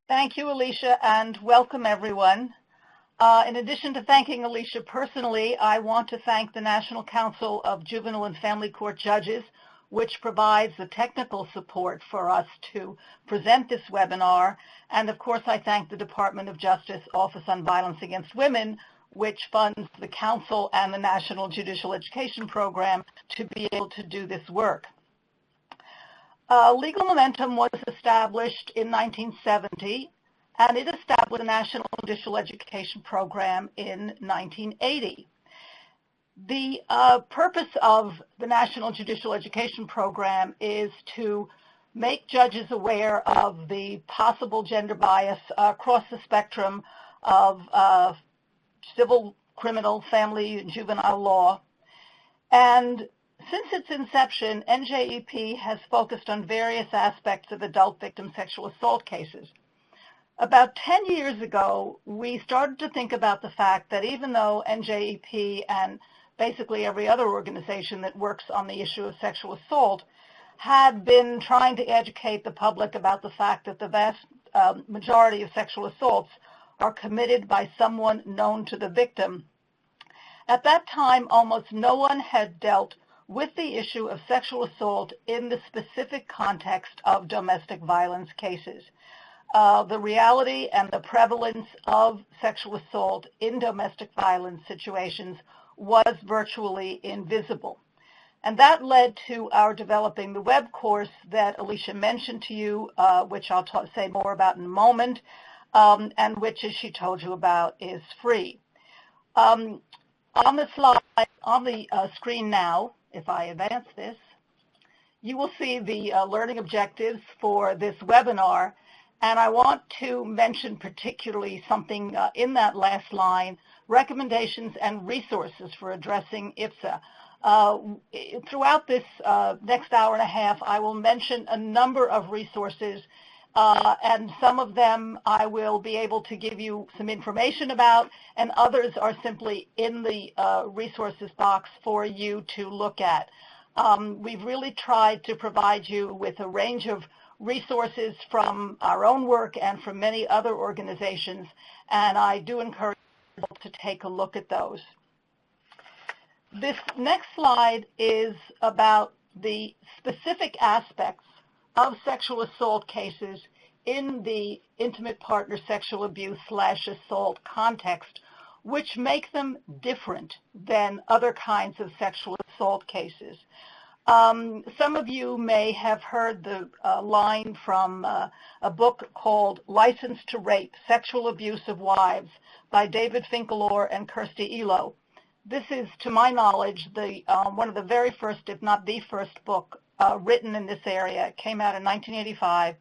Thank you, Alicia, and welcome everyone. In addition to thanking Alicia personally, I want to thank the National Council of Juvenile and Family Court Judges, which provides the technical support for us to present this webinar. And of course, I thank the Department of Justice Office on Violence Against Women, which funds the Council and the National Judicial Education Program to be able to do this work. Legal Momentum was established in 1970, and it established the National Judicial Education Program in 1980. The purpose of the National Judicial Education Program is to make judges aware of the possible gender bias across the spectrum of civil, criminal, family, and juvenile law. And since its inception, NJEP has focused on various aspects of adult victim sexual assault cases. About 10 years ago, we started to think about the fact that even though NJEP and basically every other organization that works on the issue of sexual assault had been trying to educate the public about the fact that the vast majority of sexual assaults are committed by someone known to the victim, at that time, almost no one had dealt with the issue of sexual assault in the specific context of domestic violence cases. The reality and the prevalence of sexual assault in domestic violence situations was virtually invisible. And that led to our developing the web course that Alicia mentioned to you, which I'll say more about in a moment, and which, as she told you about, is free. On the slide, on the screen now, if I advance this, you will see the learning objectives for this webinar. And I want to mention particularly something in that last line, recommendations and resources for addressing IPSA. Throughout this next hour and a half, I will mention a number of resources, and some of them I will be able to give you some information about, and others are simply in the resources box for you to look at. We've really tried to provide you with a range of resources from our own work and from many other organizations, and I do encourage people to take a look at those. This next slide is about the specific aspects of sexual assault cases in the intimate partner sexual abuse / assault context, which make them different than other kinds of sexual assault cases. Some of you may have heard the line from a book called License to Rape, Sexual Abuse of Wives by David Finkelor and Kirsty Elo. This is, to my knowledge, the one of the very first, if not the first book written in this area. It came out in 1985.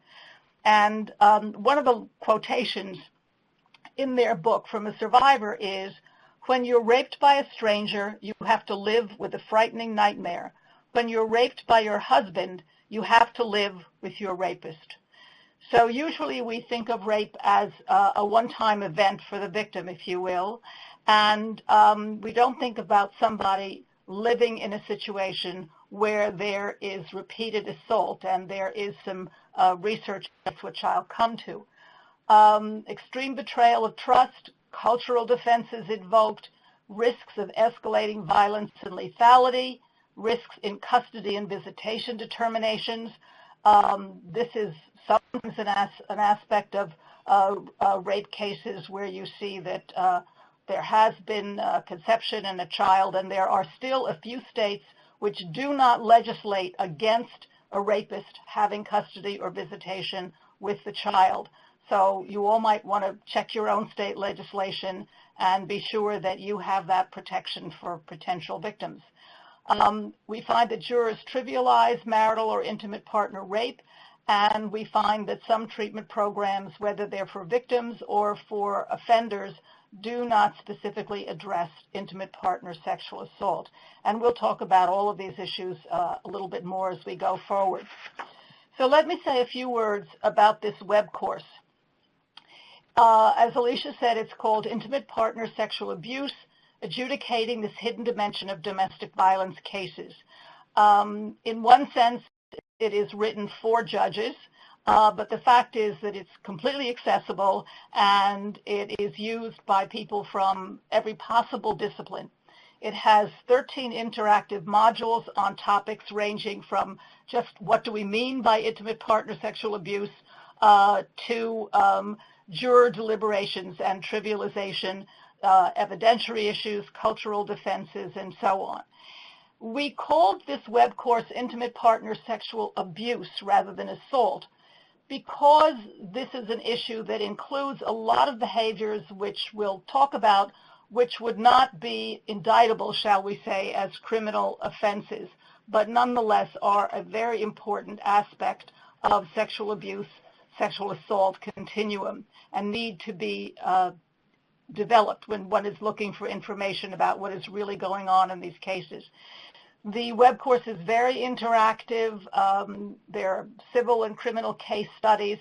And one of the quotations in their book from a survivor is, "When you're raped by a stranger, you have to live with a frightening nightmare. When you're raped by your husband, you have to live with your rapist." So usually we think of rape as a one-time event for the victim, if you will, and we don't think about somebody living in a situation where there is repeated assault, and there is some research which I'll come to. Extreme betrayal of trust, cultural defenses invoked, risks of escalating violence and lethality, risks in custody and visitation determinations. This is sometimes an aspect of rape cases where you see that there has been conception in a child, and there are still a few states which do not legislate against a rapist having custody or visitation with the child. So you all might want to check your own state legislation and be sure that you have that protection for potential victims. We find that jurors trivialize marital or intimate partner rape, and we find that some treatment programs, whether they're for victims or for offenders, do not specifically address intimate partner sexual assault. And we'll talk about all of these issues a little bit more as we go forward. So let me say a few words about this web course. As Alicia said, it's called Intimate Partner Sexual Abuse, Adjudicating this Hidden Dimension of Domestic Violence Cases. In one sense, it is written for judges. but the fact is that it's completely accessible and it is used by people from every possible discipline. It has 13 interactive modules on topics ranging from just what do we mean by intimate partner sexual abuse to juror deliberations and trivialization, evidentiary issues, cultural defenses, and so on. We called this web course Intimate Partner Sexual Abuse rather than Assault because this is an issue that includes a lot of behaviors which we'll talk about, which would not be indictable, shall we say, as criminal offenses, but nonetheless are a very important aspect of sexual abuse, sexual assault continuum, and need to be developed when one is looking for information about what is really going on in these cases. The web course is very interactive. There are civil and criminal case studies.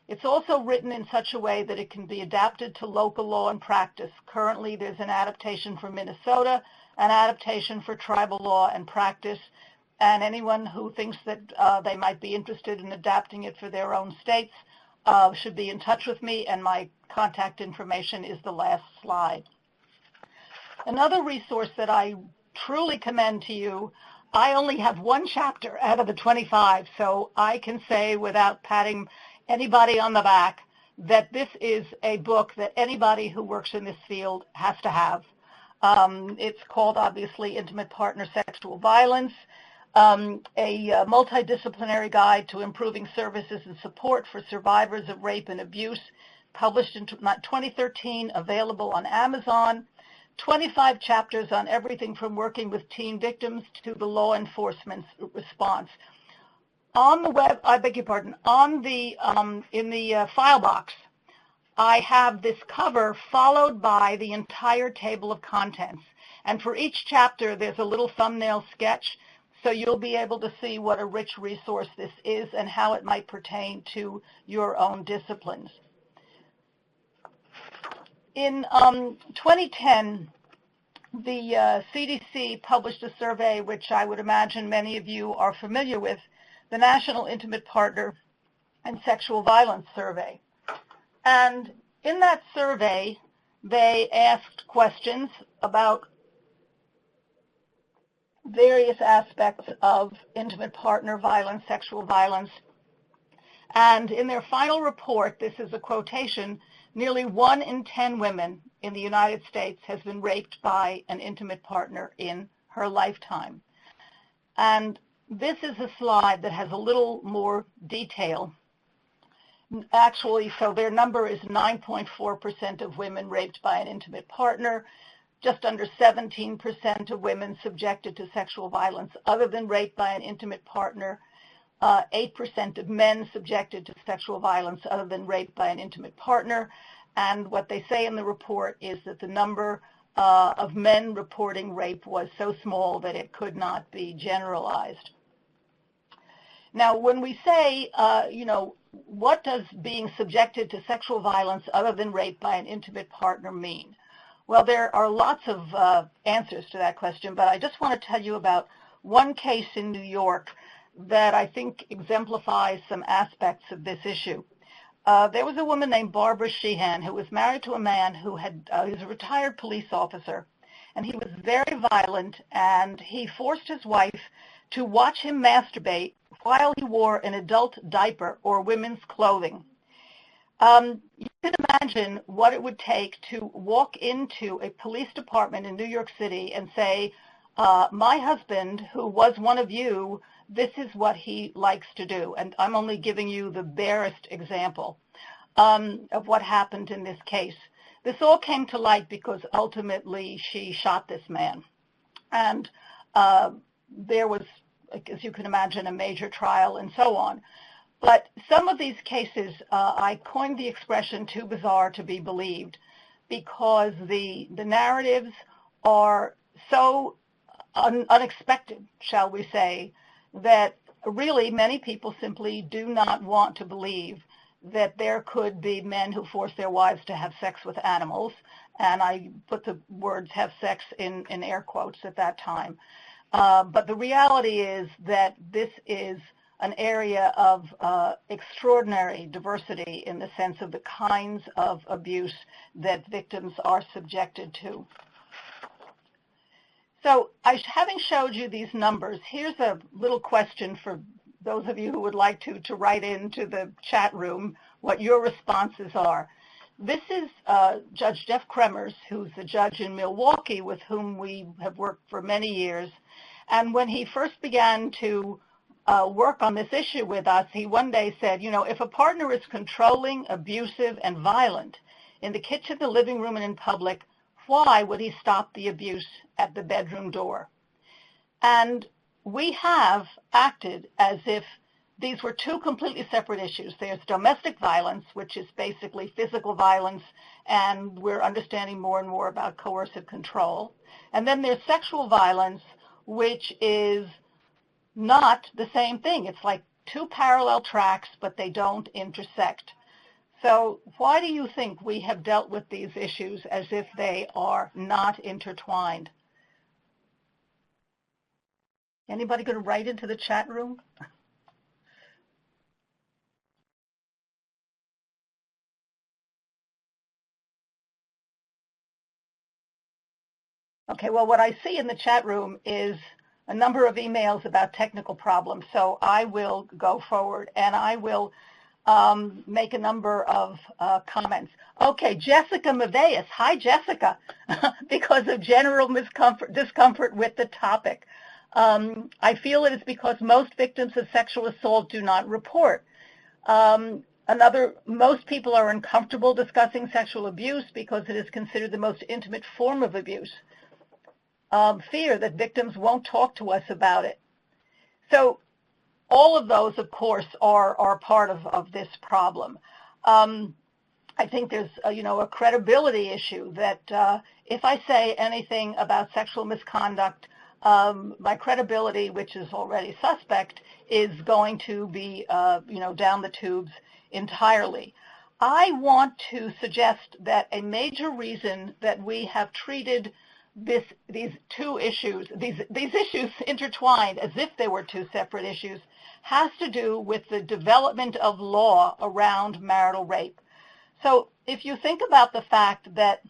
It's also written in such a way that it can be adapted to local law and practice. Currently, there's an adaptation for Minnesota, an adaptation for tribal law and practice, and anyone who thinks that they might be interested in adapting it for their own states should be in touch with me, and my contact information is the last slide. Another resource that I truly commend to you, I only have one chapter out of the 25, so I can say without patting anybody on the back that this is a book that anybody who works in this field has to have. It's called, obviously, Intimate Partner Sexual Violence, a multidisciplinary guide to improving services and support for survivors of rape and abuse, published in 2013, available on Amazon. 25 chapters on everything from working with teen victims to the law enforcement response. On the web, I beg your pardon, on the in the file box, I have this cover followed by the entire table of contents. And for each chapter, there's a little thumbnail sketch, so you'll be able to see what a rich resource this is and how it might pertain to your own disciplines. In 2010, the CDC published a survey which I would imagine many of you are familiar with, the National Intimate Partner and Sexual Violence Survey. And in that survey, they asked questions about various aspects of intimate partner violence, sexual violence. And in their final report, this is a quotation, nearly 1 in 10 women in the United States has been raped by an intimate partner in her lifetime. And this is a slide that has a little more detail. Actually, so their number is 9.4% of women raped by an intimate partner, just under 17% of women subjected to sexual violence other than rape by an intimate partner, 8% of men subjected to sexual violence other than rape by an intimate partner. And what they say in the report is that the number of men reporting rape was so small that it could not be generalized. Now, when we say, what does being subjected to sexual violence other than rape by an intimate partner mean? Well, there are lots of answers to that question, but I just want to tell you about one case in New York that I think exemplifies some aspects of this issue. There was a woman named Barbara Sheehan who was married to a man who he was a retired police officer, and he was very violent, and he forced his wife to watch him masturbate while he wore an adult diaper or women's clothing. You can imagine what it would take to walk into a police department in New York City and say, my husband, who was one of you, this is what he likes to do. And I'm only giving you the barest example of what happened in this case. This all came to light because ultimately she shot this man. And there was, as you can imagine, a major trial and so on. But some of these cases, I coined the expression too bizarre to be believed because the narratives are so unexpected, shall we say, that really many people simply do not want to believe that there could be men who force their wives to have sex with animals. And I put the words have sex in air quotes at that time. But the reality is that this is an area of extraordinary diversity in the sense of the kinds of abuse that victims are subjected to. So having showed you these numbers, here's a little question for those of you who would like to write into the chat room what your responses are. This is Judge Jeff Kremers, who's the judge in Milwaukee with whom we have worked for many years. And when he first began to work on this issue with us, he one day said, you know, if a partner is controlling, abusive, and violent in the kitchen, the living room, and in public, why would he stop the abuse at the bedroom door? And we have acted as if these were two completely separate issues. There's domestic violence, which is basically physical violence, and we're understanding more and more about coercive control. And then there's sexual violence, which is not the same thing. It's like two parallel tracks, but they don't intersect. So why do you think we have dealt with these issues as if they are not intertwined? Anybody going to write into the chat room? Okay, well, what I see in the chat room is a number of emails about technical problems, so I will go forward and I will make a number of comments. Okay, Jessica Maveus. Hi, Jessica. Because of general discomfort with the topic. I feel it is because most victims of sexual assault do not report. Most people are uncomfortable discussing sexual abuse because it is considered the most intimate form of abuse. Fear that victims won't talk to us about it. So all of those, of course, are part of this problem. I think there's a credibility issue that if I say anything about sexual misconduct, my credibility, which is already suspect, is going to be down the tubes entirely. I want to suggest that a major reason that we have treated these two issues, these issues intertwined as if they were two separate issues, has to do with the development of law around marital rape. So if you think about the fact that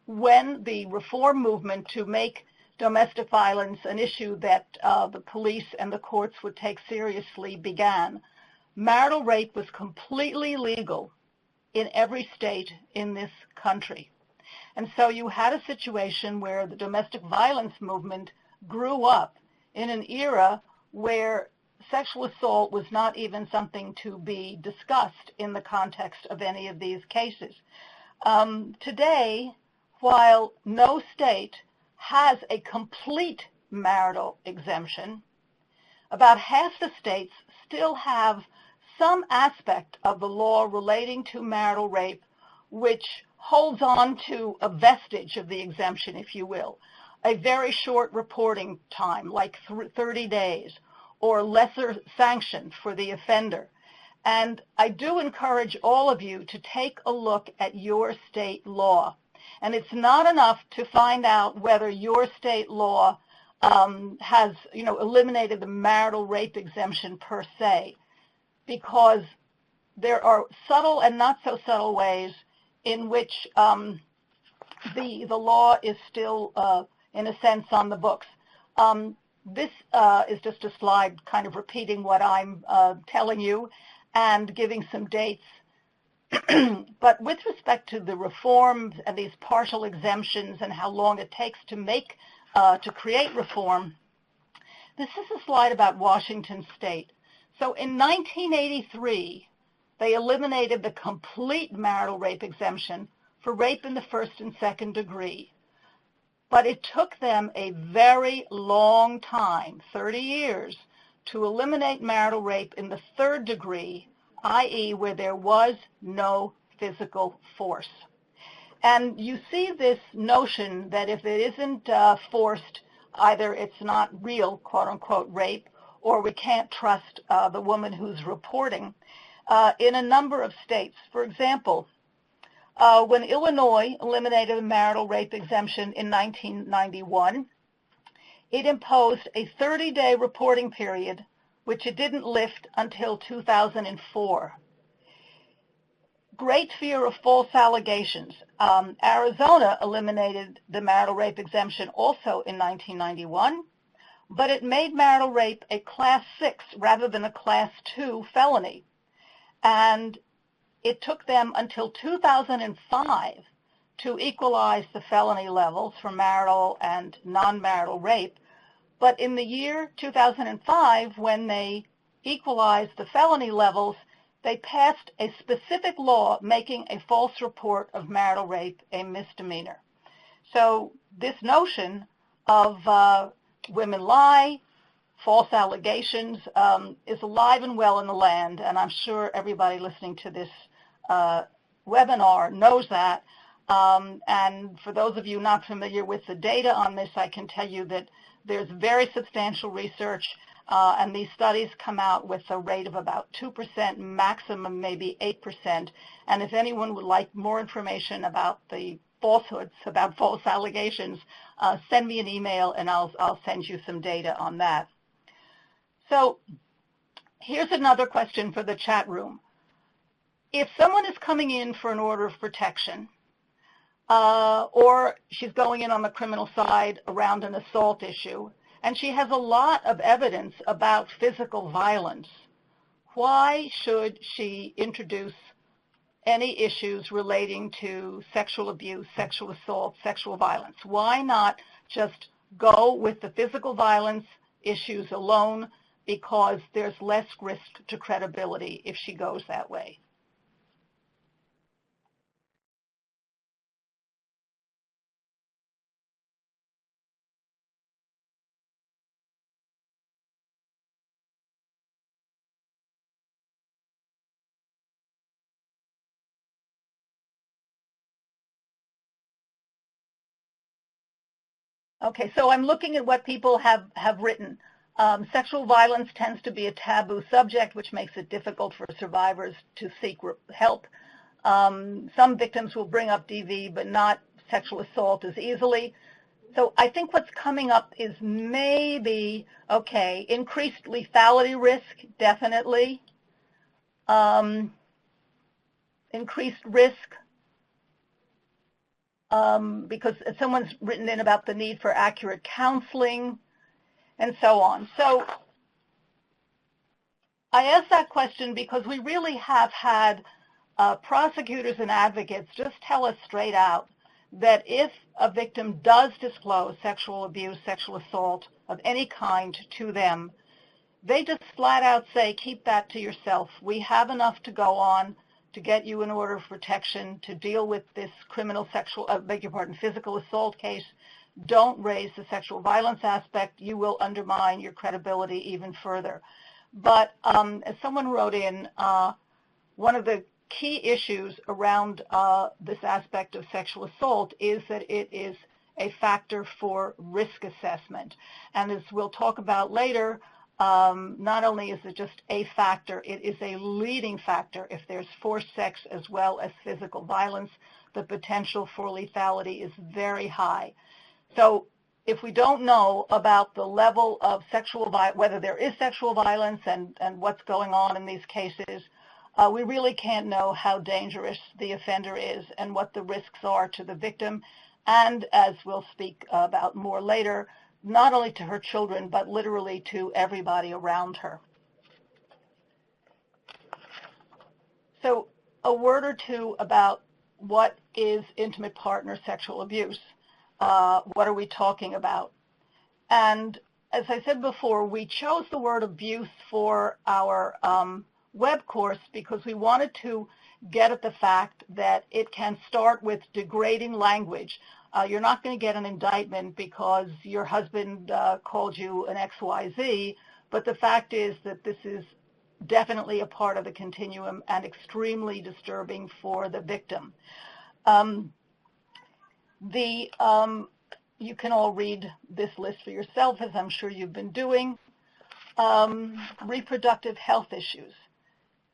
when the reform movement to make domestic violence an issue that the police and the courts would take seriously began, marital rape was completely legal in every state in this country. And so you had a situation where the domestic violence movement grew up in an era where sexual assault was not even something to be discussed in the context of any of these cases. Today, while no state has a complete marital exemption, about half the states still have some aspect of the law relating to marital rape which holds on to a vestige of the exemption, if you will, a very short reporting time, like 30 days, or lesser sanction for the offender. And I do encourage all of you to take a look at your state law. And it's not enough to find out whether your state law has, eliminated the marital rape exemption per se, because there are subtle and not so subtle ways in which the law is still, in a sense, on the books. This is just a slide kind of repeating what I'm telling you and giving some dates. But with respect to the reforms and these partial exemptions and how long it takes to create reform, this is a slide about Washington State. So in 1983, they eliminated the complete marital rape exemption for rape in the first and second degree. But it took them a very long time, 30 years, to eliminate marital rape in the third degree, i.e. where there was no physical force. And you see this notion that if it isn't forced, either it's not real, quote-unquote, rape, or we can't trust the woman who's reporting in a number of states. For example, when Illinois eliminated the marital rape exemption in 1991, it imposed a 30-day reporting period which it didn't lift until 2004. Great fear of false allegations. Arizona eliminated the marital rape exemption also in 1991, but it made marital rape a Class 6 rather than a Class 2 felony. And it took them until 2005 to equalize the felony levels for marital and non-marital rape. But in the year 2005, when they equalized the felony levels, they passed a specific law making a false report of marital rape a misdemeanor. So this notion of women lie, false allegations, is alive and well in the land, and I'm sure everybody listening to this webinar knows that. And for those of you not familiar with the data on this, I can tell you that there's very substantial research, and these studies come out with a rate of about 2%, maximum maybe 8%. And if anyone would like more information about the falsehoods, about false allegations, send me an email and I'll send you some data on that. So here's another question for the chat room. If someone is coming in for an order of protection, or she's going in on the criminal side around an assault issue, and she has a lot of evidence about physical violence, why should she introduce any issues relating to sexual abuse, sexual assault, sexual violence? Why not just go with the physical violence issues alone, because there's less risk to credibility if she goes that way? Okay, so I'm looking at what people have written. Sexual violence tends to be a taboo subject, which makes it difficult for survivors to seek help. Some victims will bring up DV, but not sexual assault as easily. So I think what's coming up is maybe, okay, increased lethality risk, definitely. Increased risk. Because someone's written in about the need for accurate counseling and so on. So I asked that question because we really have had prosecutors and advocates just tell us straight out that if a victim does disclose sexual abuse, sexual assault of any kind to them, they just flat out say, keep that to yourself. We have enough to go on to get you an order of protection to deal with this criminal physical assault case. Don't raise the sexual violence aspect. You will undermine your credibility even further. But as someone wrote in, one of the key issues around this aspect of sexual assault is that it is a factor for risk assessment. And as we'll talk about later, not only is it just a factor, it is a leading factor. If there's forced sex as well as physical violence, the potential for lethality is very high. So if we don't know about the level of sexual violence, whether there is sexual violence and what's going on in these cases, we really can't know how dangerous the offender is and what the risks are to the victim, and as we'll speak about more later, not only to her children, but literally to everybody around her. So a word or two about what is intimate partner sexual abuse. What are we talking about? And as I said before, we chose the word abuse for our web course because we wanted to get at the fact that it can start with degrading language. You're not going to get an indictment because your husband called you an XYZ, but the fact is that this is definitely a part of the continuum and extremely disturbing for the victim. You can all read this list for yourself, as I'm sure you've been doing. Reproductive health issues.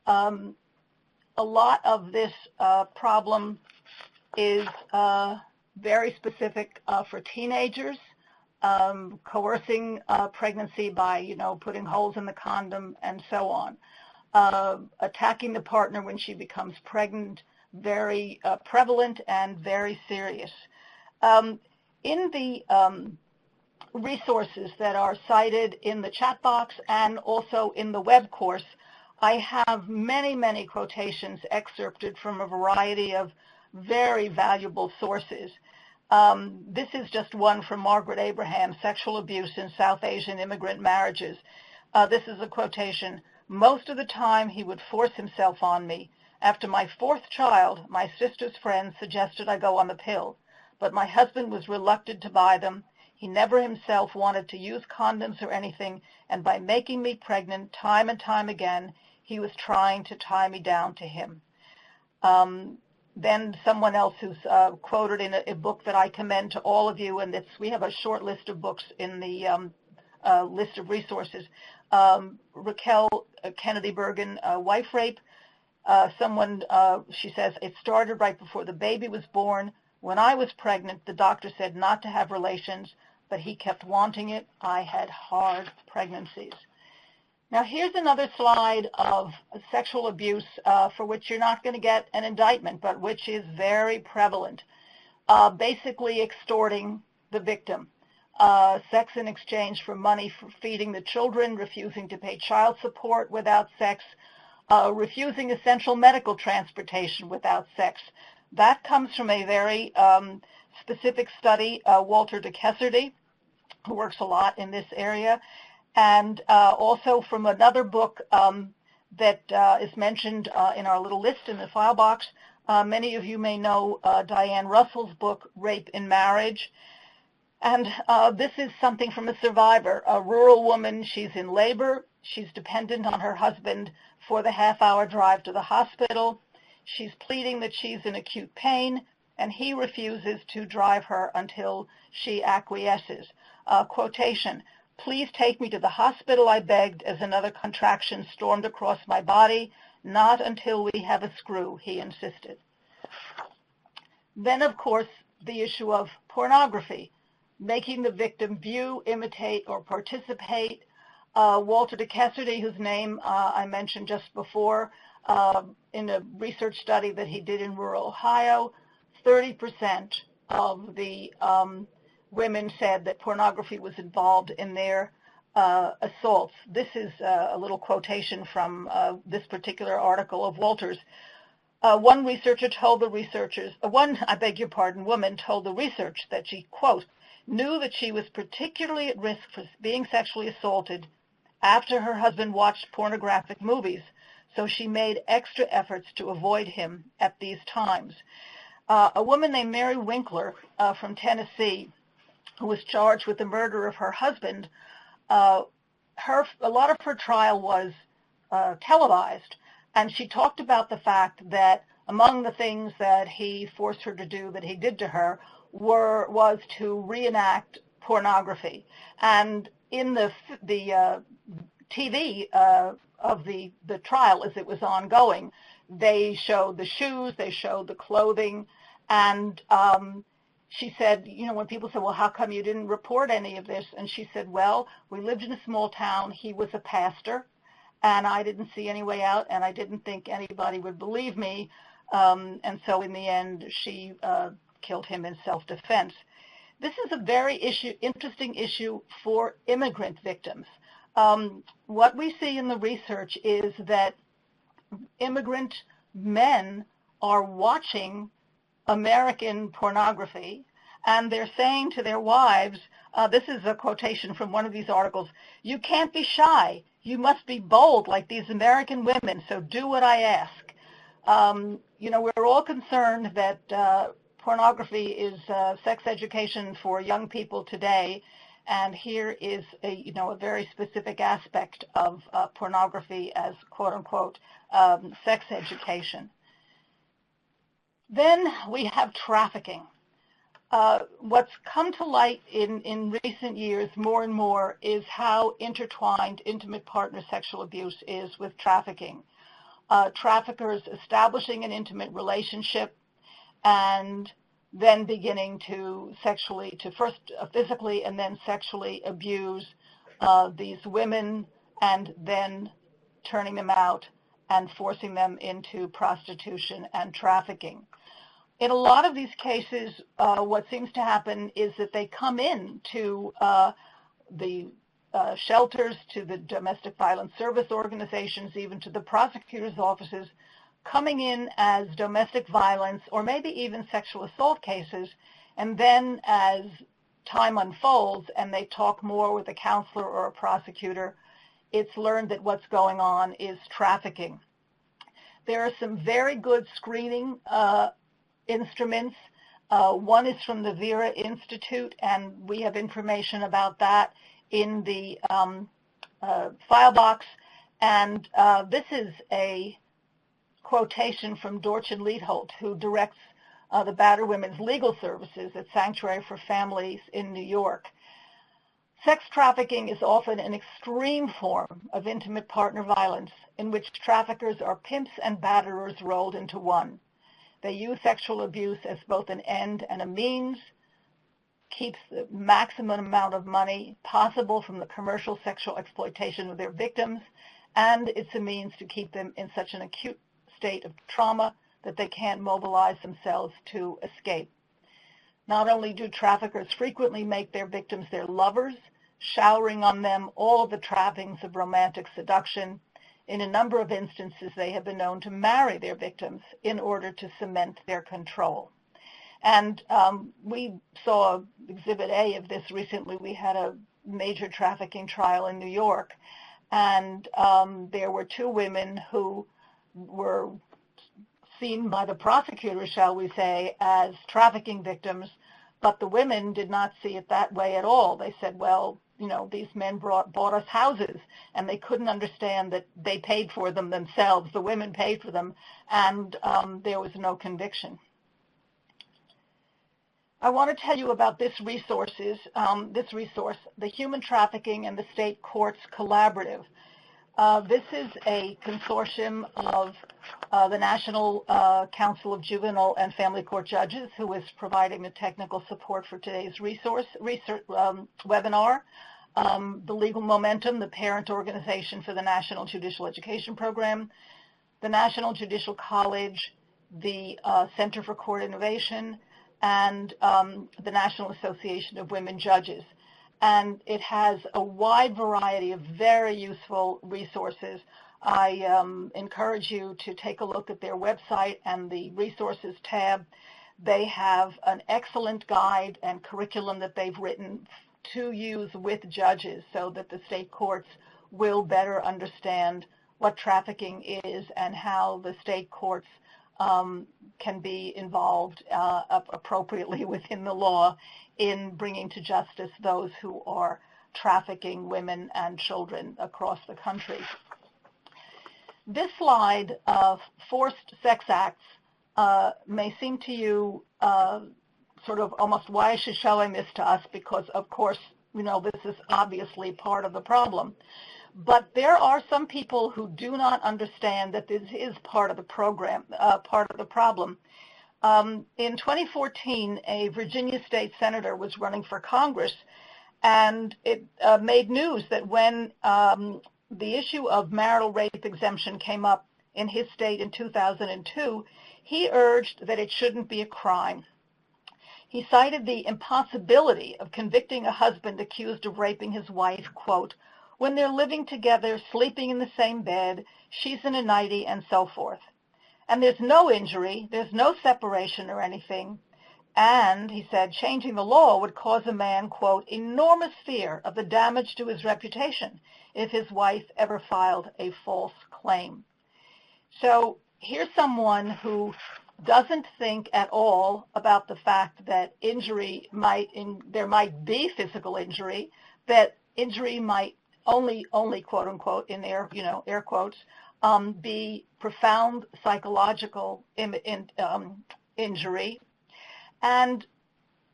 A lot of this problem is very specific for teenagers. coercing pregnancy by, putting holes in the condom and so on, attacking the partner when she becomes pregnant, very prevalent and very serious. In the resources that are cited in the chat box and also in the web course, I have many, many quotations excerpted from a variety of very valuable sources. This is just one from Margaret Abraham, Sexual Abuse in South Asian Immigrant Marriages. This is a quotation. "Most of the time he would force himself on me. After my fourth child, my sister's friends suggested I go on the pill, but my husband was reluctant to buy them. He never himself wanted to use condoms or anything, and by making me pregnant time and time again, he was trying to tie me down to him." Then someone else who's quoted in a book that I commend to all of you, and we have a short list of books in the list of resources. Raquel Kennedy Bergen, Wife Rape. She says, "It started right before the baby was born. When I was pregnant, the doctor said not to have relations, but he kept wanting it. I had hard pregnancies." Now here's another slide of sexual abuse for which you're not going to get an indictment, but which is very prevalent. Basically extorting the victim. Sex in exchange for money for feeding the children, refusing to pay child support without sex, refusing essential medical transportation without sex. That comes from a very specific study, Walter de Kesserdy, who works a lot in this area, and also from another book that is mentioned in our little list in the file box. Many of you may know Diane Russell's book, Rape in Marriage. And this is something from a survivor, a rural woman. She's in labor. She's dependent on her husband for the half-hour drive to the hospital. She's pleading that she's in acute pain, and he refuses to drive her until she acquiesces. Quotation, "Please take me to the hospital," I begged, as another contraction stormed across my body. "Not until we have a screw," he insisted. Then, of course, the issue of pornography, making the victim view, imitate, or participate. Walter de Kesserdy, whose name I mentioned just before, in a research study that he did in rural Ohio, 30% of the women said that pornography was involved in their assaults. This is a little quotation from this particular article of Walter's. One researcher told the researchers, woman told the research that she, quote, "knew that she was particularly at risk for being sexually assaulted after her husband watched pornographic movies, so she made extra efforts to avoid him at these times." A woman named Mary Winkler from Tennessee, who was charged with the murder of her husband, a lot of her trial was televised, and she talked about the fact that among the things that he forced her to do, that he did to her, was to reenact pornography. And in the TV of the trial, as it was ongoing, they showed the shoes, they showed the clothing, and she said, when people said, "Well, how come you didn't report any of this?" And she said, "Well, we lived in a small town. He was a pastor, and I didn't see any way out, and I didn't think anybody would believe me. And so in the end, she killed him in self-defense." This is a very interesting issue for immigrant victims. What we see in the research is that immigrant men are watching American pornography, and they're saying to their wives, this is a quotation from one of these articles, "You can't be shy. You must be bold like these American women, so do what I ask." We're all concerned that pornography is sex education for young people today, and here is a very specific aspect of pornography as quote-unquote sex education. Then we have trafficking. What's come to light in recent years more and more is how intertwined intimate partner sexual abuse is with trafficking. Traffickers establishing an intimate relationship and then beginning to first physically and then sexually abuse these women, and then turning them out and forcing them into prostitution and trafficking. In a lot of these cases, what seems to happen is that they come in to the shelters, to the domestic violence service organizations, even to the prosecutor's offices, coming in as domestic violence or maybe even sexual assault cases, and then as time unfolds and they talk more with a counselor or a prosecutor, it's learned that what's going on is trafficking. There are some very good screening instruments. One is from the Vera Institute, and we have information about that in the file box. And this is a quotation from Dorchen Leitholt, who directs the battered women's legal services at Sanctuary for Families in New York. Sex trafficking is often an extreme form of intimate partner violence in which traffickers are pimps and batterers rolled into one. They use sexual abuse as both an end and a means, keeps the maximum amount of money possible from the commercial sexual exploitation of their victims, and it's a means to keep them in such an acute state of trauma that they can't mobilize themselves to escape. Not only do traffickers frequently make their victims their lovers, showering on them all of the trappings of romantic seduction, in a number of instances they have been known to marry their victims in order to cement their control. And we saw Exhibit A of this recently. We had a major trafficking trial in New York, and there were two women who were seen by the prosecutor, shall we say, as trafficking victims, but the women did not see it that way at all. They said, well, you know, these men bought us houses, and they couldn't understand that they paid for them themselves. The women paid for them, and there was no conviction. I want to tell you about this resource, the Human Trafficking and the State Courts Collaborative. This is a consortium of the National Council of Juvenile and Family Court Judges, who is providing the technical support for today's webinar. The Legal Momentum, the parent organization for the National Judicial Education Program, the National Judicial College, the Center for Court Innovation, and the National Association of Women Judges. And it has a wide variety of very useful resources. I encourage you to take a look at their website and the resources tab. They have an excellent guide and curriculum that they've written to use with judges so that the state courts will better understand what trafficking is and how the state courts can be involved appropriately within the law in bringing to justice those who are trafficking women and children across the country. This slide of forced sex acts may seem to you sort of almost, why is she showing this to us? Because, of course, you know, this is obviously part of the problem. But there are some people who do not understand that this is part of the program, part of the problem. In 2014, a Virginia state senator was running for Congress, and it made news that when the issue of marital rape exemption came up in his state in 2002, he urged that it shouldn't be a crime. He cited the impossibility of convicting a husband accused of raping his wife, quote, when they're living together, sleeping in the same bed, she's in a nightie, and so forth. And there's no injury, there's no separation or anything. And, he said, changing the law would cause a man, quote, enormous fear of the damage to his reputation if his wife ever filed a false claim. So here's someone who doesn't think at all about the fact that there might be physical injury, that injury might only quote unquote in air quotes, be profound psychological injury. And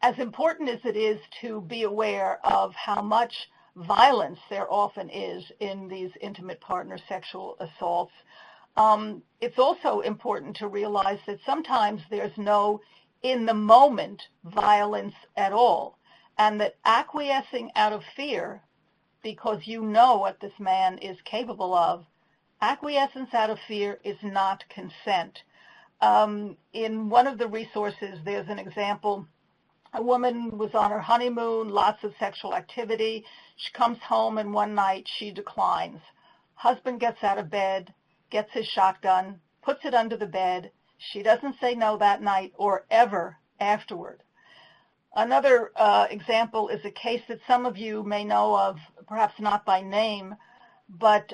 as important as it is to be aware of how much violence there often is in these intimate partner sexual assaults, it's also important to realize that sometimes there's no in the moment violence at all, and that acquiescing out of fear, because you know what this man is capable of, acquiescence out of fear is not consent. In one of the resources, there's an example. A woman was on her honeymoon, lots of sexual activity. She comes home, and one night she declines. Husband gets out of bed, gets his shotgun, puts it under the bed. She doesn't say no that night or ever afterward. Another example is a case that some of you may know of, perhaps not by name, but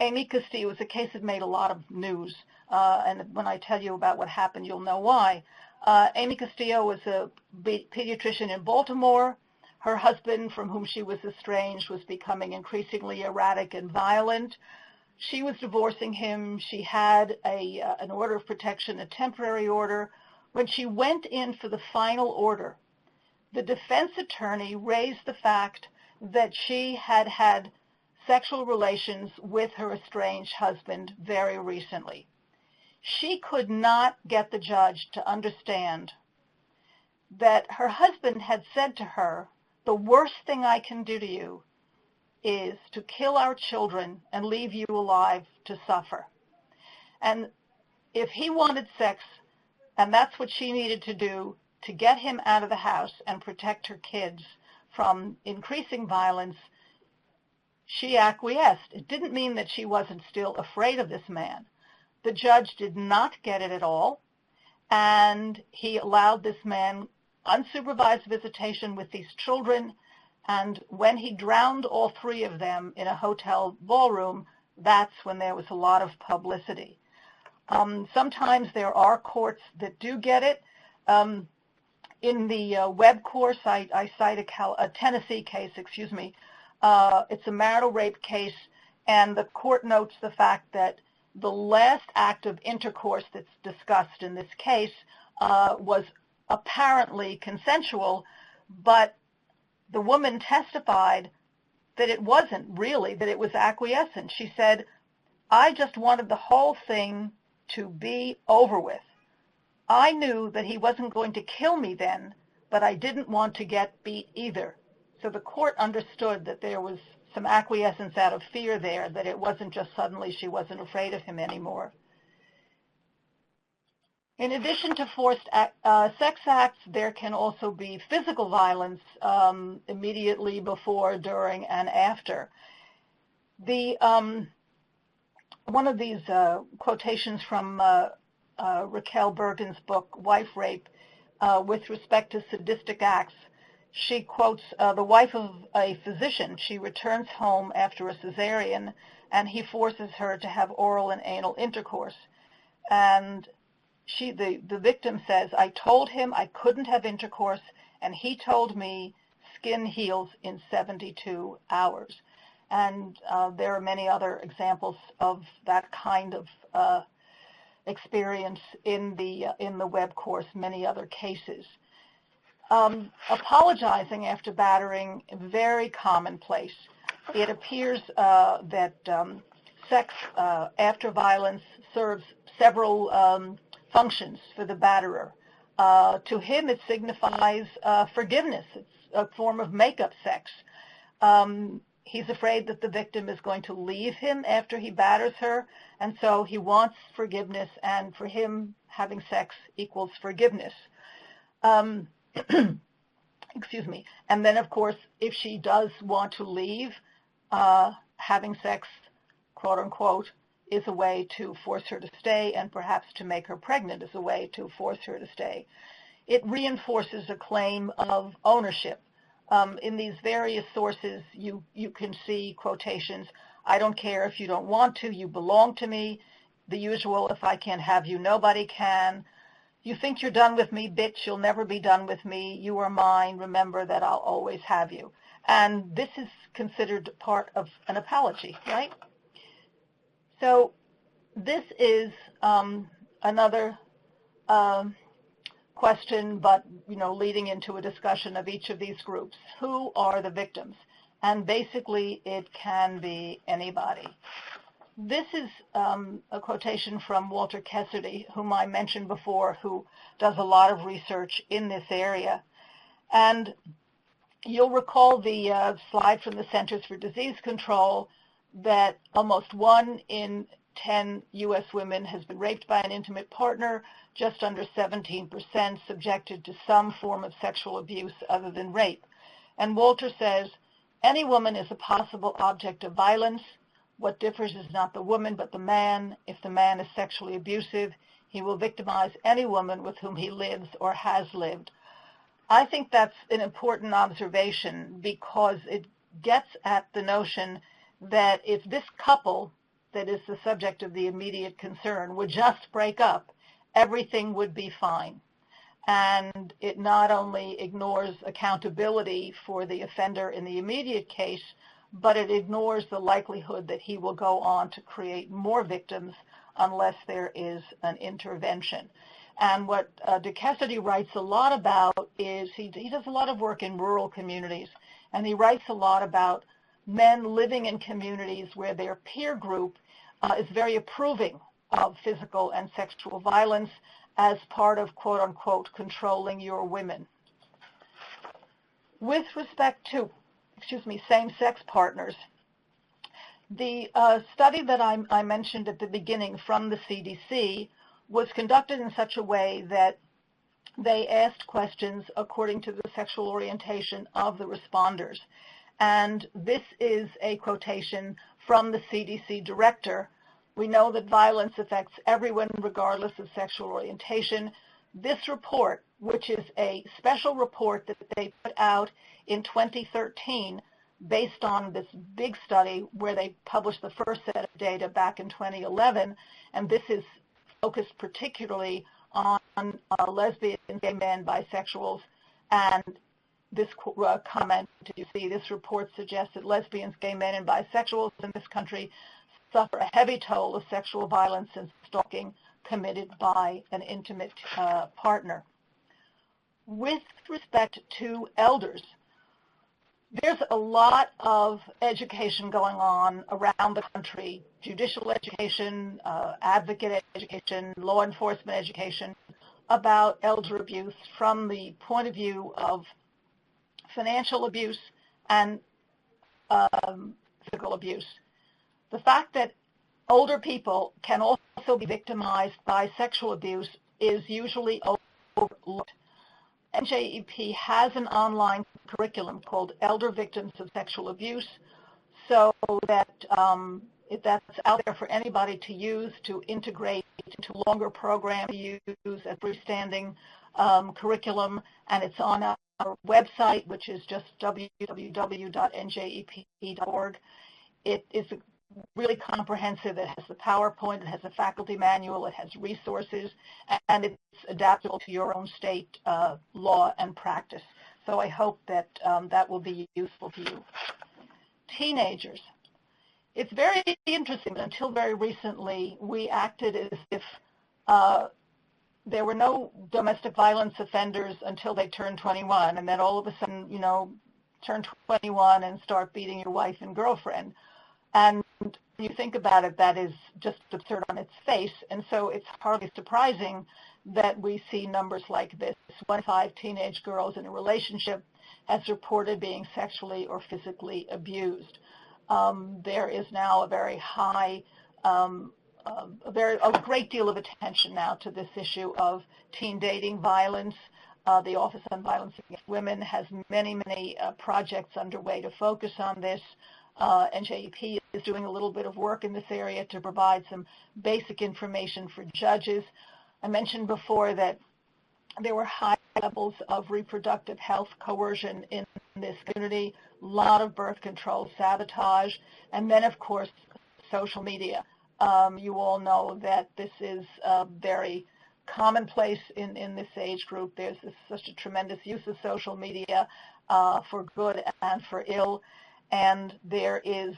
Amy Castillo was a case that made a lot of news. And when I tell you about what happened, you'll know why. Amy Castillo was a pediatrician in Baltimore. Her husband, from whom she was estranged, was becoming increasingly erratic and violent. She was divorcing him. She had an order of protection, a temporary order. When she went in for the final order, the defense attorney raised the fact that she had had sexual relations with her estranged husband very recently. She could not get the judge to understand that her husband had said to her, "The worst thing I can do to you is to kill our children and leave you alive to suffer." And if he wanted sex, and that's what she needed to do to get him out of the house and protect her kids from increasing violence, she acquiesced. It didn't mean that she wasn't still afraid of this man. The judge did not get it at all, and he allowed this man unsupervised visitation with these children, and when he drowned all three of them in a hotel ballroom, that's when there was a lot of publicity. Sometimes there are courts that do get it. In the web course, I cite a Tennessee case, it's a marital rape case, and the court notes the fact that the last act of intercourse that's discussed in this case was apparently consensual, but the woman testified that it wasn't really, that it was acquiescent. She said, "I just wanted the whole thing to be over with. I knew that he wasn't going to kill me then, but I didn't want to get beat either." So the court understood that there was some acquiescence out of fear there, that it wasn't just suddenly she wasn't afraid of him anymore. In addition to forced sex acts, there can also be physical violence immediately before, during, and after. One of these quotations from Raquel Bergen's book, Wife Rape, with respect to sadistic acts, she quotes the wife of a physician. She returns home after a cesarean, and he forces her to have oral and anal intercourse. And the victim says, "I told him I couldn't have intercourse, and he told me skin heals in 72 hours. And there are many other examples of that kind of experience in the web course, many other cases. Apologizing after battering, very commonplace. It appears that sex after violence serves several functions for the batterer. To him, it signifies forgiveness. It's a form of make-up sex. He's afraid that the victim is going to leave him after he batters her, and so he wants forgiveness, and for him, having sex equals forgiveness. Excuse me. And then, of course, if she does want to leave, having sex, quote unquote, is a way to force her to stay, and perhaps to make her pregnant is a way to force her to stay. It reinforces a claim of ownership. In these various sources, you can see quotations, "I don't care if you don't want to, you belong to me." The usual, "If I can't have you, nobody can." "You think you're done with me, bitch, you'll never be done with me. You are mine, remember that I'll always have you." And this is considered part of an apology, right? So this is another question, but leading into a discussion of each of these groups. Who are the victims? And basically, it can be anybody. This is a quotation from Walter Kessedy, whom I mentioned before, who does a lot of research in this area. And you'll recall the slide from the Centers for Disease Control that almost 1 in 10 U.S. women has been raped by an intimate partner, just under 17% subjected to some form of sexual abuse other than rape. And Walter says, any woman is a possible object of violence. What differs is not the woman but the man. If the man is sexually abusive, he will victimize any woman with whom he lives or has lived. I think that's an important observation because it gets at the notion that if this couple that is the subject of the immediate concern would just break up, everything would be fine. And it not only ignores accountability for the offender in the immediate case, but it ignores the likelihood that he will go on to create more victims unless there is an intervention. And what De Cassidy writes a lot about is he does a lot of work in rural communities, and he writes a lot about men living in communities where their peer group is very approving of physical and sexual violence as part of, quote unquote, controlling your women. With respect to same-sex partners, the study that I mentioned at the beginning from the CDC was conducted in such a way that they asked questions according to the sexual orientation of the responders. And this is a quotation from the CDC director. We know that violence affects everyone regardless of sexual orientation. This report, which is a special report that they put out in 2013 based on this big study where they published the first set of data back in 2011, and this is focused particularly on lesbians, gay men, bisexuals, and this comment, you see, this report suggests that lesbians, gay men, and bisexuals in this country suffer a heavy toll of sexual violence and stalking committed by an intimate partner. With respect to elders, there's a lot of education going on around the country, judicial education, advocate education, law enforcement education, about elder abuse from the point of view of financial abuse and physical abuse. The fact that older people can also be victimized by sexual abuse is usually overlooked. NJEP has an online curriculum called Elder Victims of Sexual Abuse, so that that's out there for anybody to use, to integrate into longer programs, to use as freestanding curriculum, and it's on our website, which is just www.njep.org. It is really comprehensive. It has the PowerPoint, it has a faculty manual, it has resources, and it's adaptable to your own state law and practice. So I hope that that will be useful to you. Teenagers. It's very interesting that until very recently we acted as if there were no domestic violence offenders until they turned 21, and then all of a sudden, turn 21 and start beating your wife and girlfriend. And when you think about it, that is just absurd on its face, and so it's hardly surprising that we see numbers like this. 1 in 5 teenage girls in a relationship has reported being sexually or physically abused. There is now a very high, a great deal of attention now to this issue of teen dating violence. The Office on Violence Against Women has many projects underway to focus on this. NJEP is doing a little bit of work in this area to provide some basic information for judges. I mentioned before that there were high levels of reproductive health coercion in this community, a lot of birth control sabotage, and then, of course, social media. You all know that this is very commonplace in this age group. There's such a tremendous use of social media for good and for ill. And there is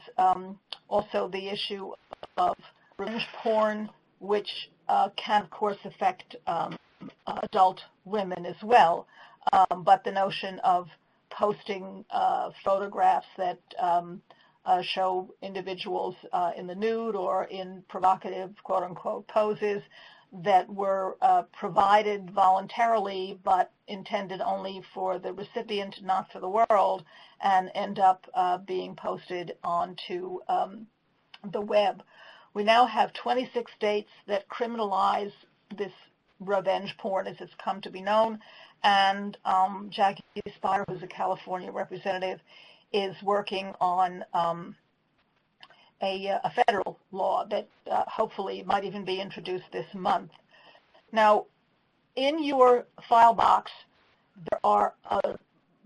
also the issue of revenge porn, which can, of course, affect adult women as well. But the notion of posting photographs that show individuals in the nude or in provocative, quote-unquote, poses that were provided voluntarily but intended only for the recipient, not for the world, and end up being posted onto the web. We now have 26 states that criminalize this revenge porn as it's come to be known, and Jackie Spire, who's a California representative, is working on a federal law that hopefully might even be introduced this month. Now, in your file box, there are a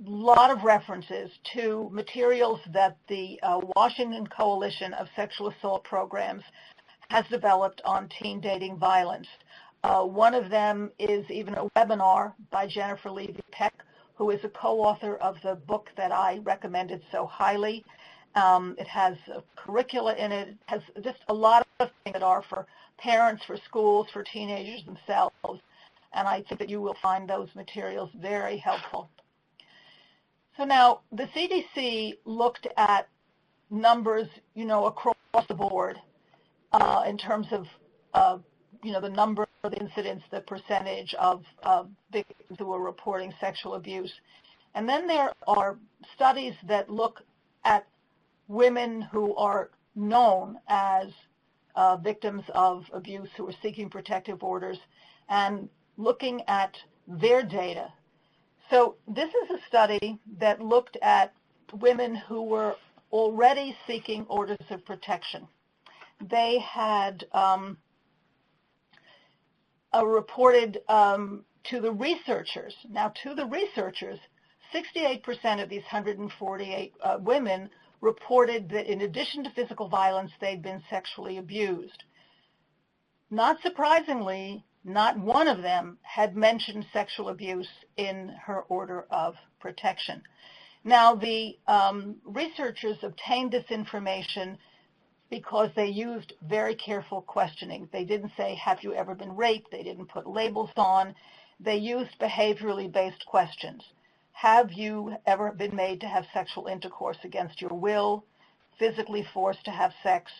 lot of references to materials that the Washington Coalition of Sexual Assault Programs has developed on teen dating violence. One of them is even a webinar by Jennifer Levy-Peck, who is a co-author of the book that I recommended so highly. It has a curricula in it. It has just a lot of things that are for parents, for schools, for teenagers themselves. And I think that you will find those materials very helpful. So now, the CDC looked at numbers, across the board in terms of, the number of incidents, the percentage of victims who are reporting sexual abuse. And then there are studies that look at women who are known as victims of abuse who are seeking protective orders and looking at their data. So this is a study that looked at women who were already seeking orders of protection. They had reported to the researchers. Now, to the researchers, 68% of these 148 women reported that in addition to physical violence, they'd been sexually abused. Not surprisingly, not one of them had mentioned sexual abuse in her order of protection. Now, the researchers obtained this information because they used very careful questioning. They didn't say, have you ever been raped? They didn't put labels on. They used behaviorally based questions. Have you ever been made to have sexual intercourse against your will, physically forced to have sex,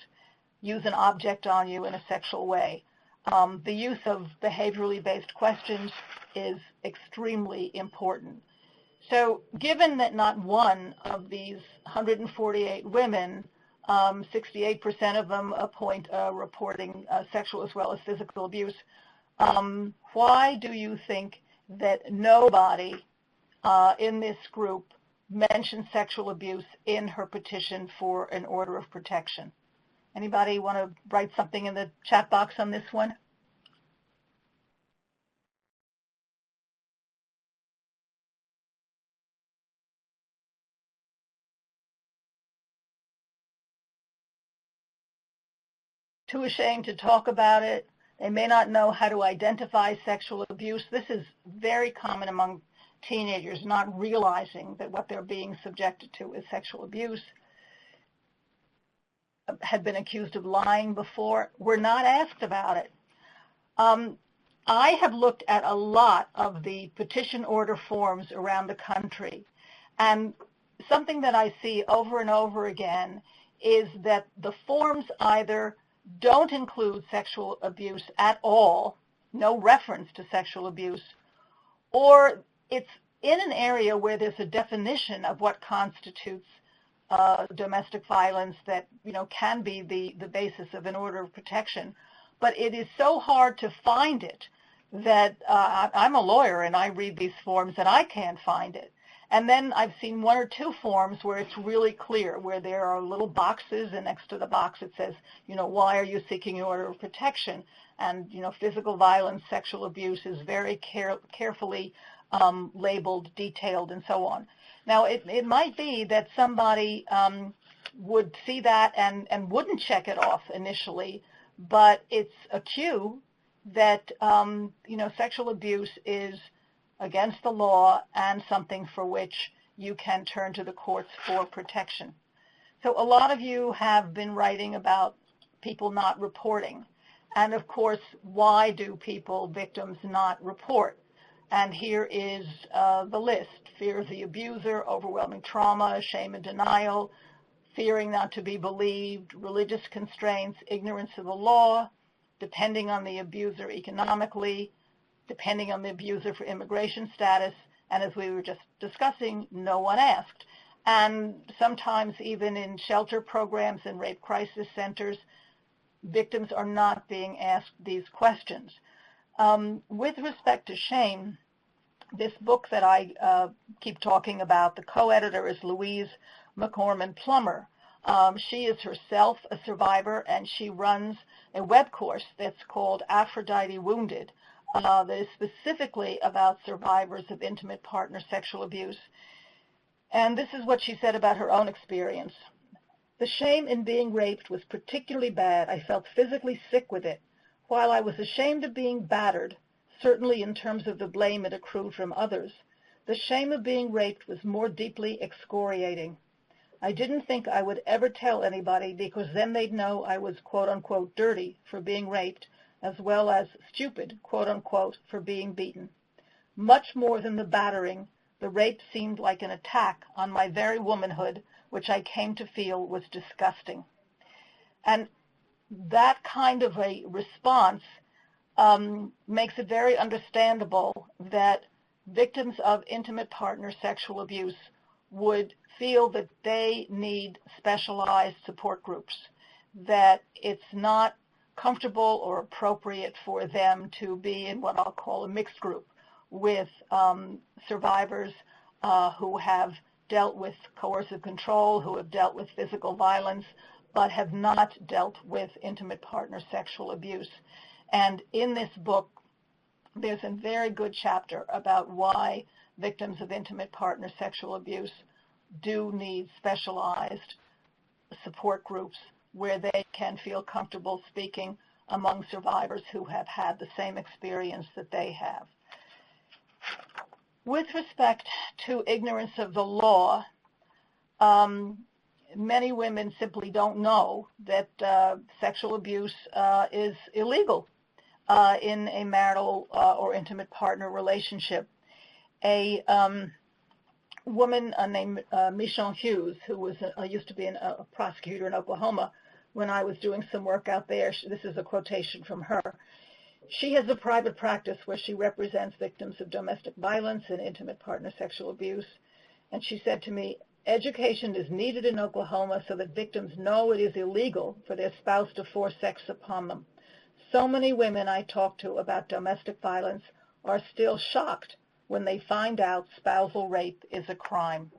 use an object on you in a sexual way? The use of behaviorally based questions is extremely important. So given that not one of these 148 women, 68% of them reporting sexual as well as physical abuse, why do you think that nobody in this group mentioned sexual abuse in her petition for an order of protection? Anybody want to write something in the chat box on this one? Too ashamed to talk about it. They may not know how to identify sexual abuse. This is very common among teenagers, not realizing that what they're being subjected to is sexual abuse. Had been accused of lying before. Were not asked about it. I have looked at a lot of the petition order forms around the country, and something that I see over and over again is that the forms either don't include sexual abuse at all, no reference to sexual abuse, or it's in an area where there's a definition of what constitutes domestic violence that can be the basis of an order of protection, but it is so hard to find it that I'm a lawyer and I read these forms and I can't find it. And then I've seen one or two forms where it's really clear, where there are little boxes, and next to the box it says, why are you seeking an order of protection? And, physical violence, sexual abuse is very carefully labeled, detailed, and so on. Now, it might be that somebody would see that and wouldn't check it off initially, but it's a cue that, sexual abuse is against the law and something for which you can turn to the courts for protection. So a lot of you have been writing about people not reporting. And of course, why do victims not report? And here is the list: fear of the abuser, overwhelming trauma, shame and denial, fearing not to be believed, religious constraints, ignorance of the law, depending on the abuser economically, depending on the abuser for immigration status, and as we were just discussing, no one asked. And sometimes even in shelter programs and rape crisis centers, victims are not being asked these questions. With respect to shame, this book that I keep talking about, the co-editor is Louise McCorman Plummer. She is herself a survivor, and she runs a web course that's called Aphrodite Wounded, that is specifically about survivors of intimate partner sexual abuse. And this is what she said about her own experience. The shame in being raped was particularly bad. I felt physically sick with it. While I was ashamed of being battered, certainly in terms of the blame it accrued from others, the shame of being raped was more deeply excoriating. I didn't think I would ever tell anybody because then they'd know I was quote-unquote dirty for being raped, as well as stupid, quote-unquote, for being beaten. Much more than the battering, the rape seemed like an attack on my very womanhood, which I came to feel was disgusting. And that kind of a response makes it very understandable that victims of intimate partner sexual abuse would feel that they need specialized support groups, that it's not comfortable or appropriate for them to be in what I'll call a mixed group with survivors who have dealt with coercive control, who have dealt with physical violence, but have not dealt with intimate partner sexual abuse. And in this book, there's a very good chapter about why victims of intimate partner sexual abuse do need specialized support groups where they can feel comfortable speaking among survivors who have had the same experience that they have. With respect to ignorance of the law, many women simply don't know that sexual abuse is illegal in a marital or intimate partner relationship. A woman named Michonne Hughes, who was used to be a prosecutor in Oklahoma when I was doing some work out there, this is a quotation from her. She has a private practice where she represents victims of domestic violence and intimate partner sexual abuse. And she said to me, education is needed in Oklahoma so that victims know it is illegal for their spouse to force sex upon them. So many women I talk to about domestic violence are still shocked when they find out spousal rape is a crime.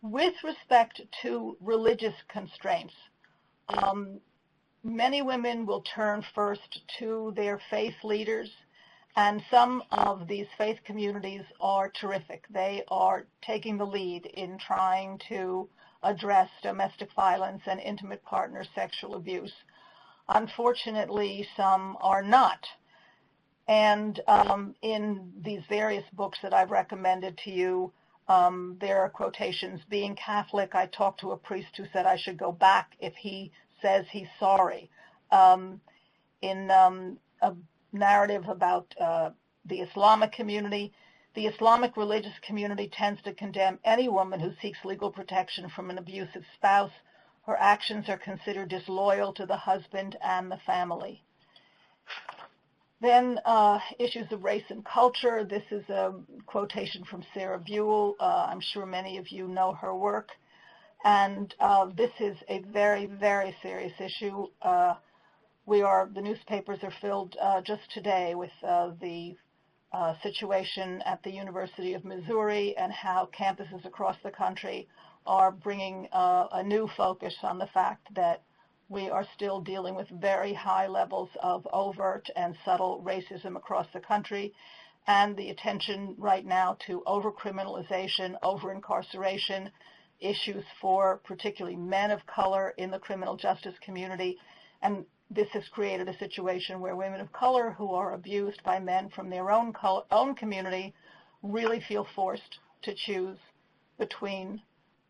With respect to religious constraints, many women will turn first to their faith leaders, and some of these faith communities are terrific. They are taking the lead in trying to address domestic violence and intimate partner sexual abuse. Unfortunately, some are not. And in these various books that I've recommended to you, there are quotations. Being Catholic, I talked to a priest who said I should go back if he says he's sorry. In a narrative about the Islamic community, the Islamic religious community tends to condemn any woman who seeks legal protection from an abusive spouse. Her actions are considered disloyal to the husband and the family. Then issues of race and culture. This is a quotation from Sarah Buell. I'm sure many of you know her work. And this is a very, very serious issue. The newspapers are filled just today with the situation at the University of Missouri and how campuses across the country are bringing a new focus on the fact that we are still dealing with very high levels of overt and subtle racism across the country, and the attention right now to over-criminalization, over-incarceration, issues for particularly men of color in the criminal justice community. And this has created a situation where women of color who are abused by men from their own community really feel forced to choose between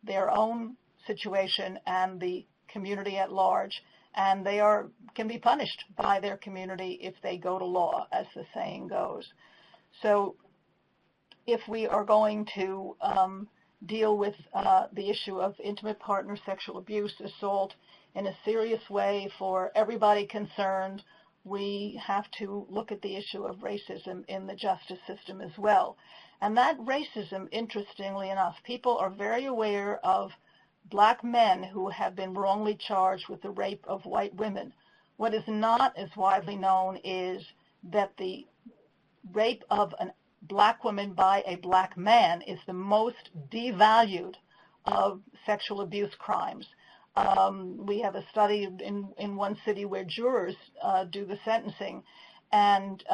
their own situation and the community at large, and they can be punished by their community if they go to law, as the saying goes. So if we are going to deal with the issue of intimate partner sexual abuse, assault in a serious way for everybody concerned, we have to look at the issue of racism in the justice system as well. And that racism, interestingly enough, people are very aware of black men who have been wrongly charged with the rape of white women. What is not as widely known is that the rape of a black woman by a black man is the most devalued of sexual abuse crimes. We have a study in one city where jurors do the sentencing, and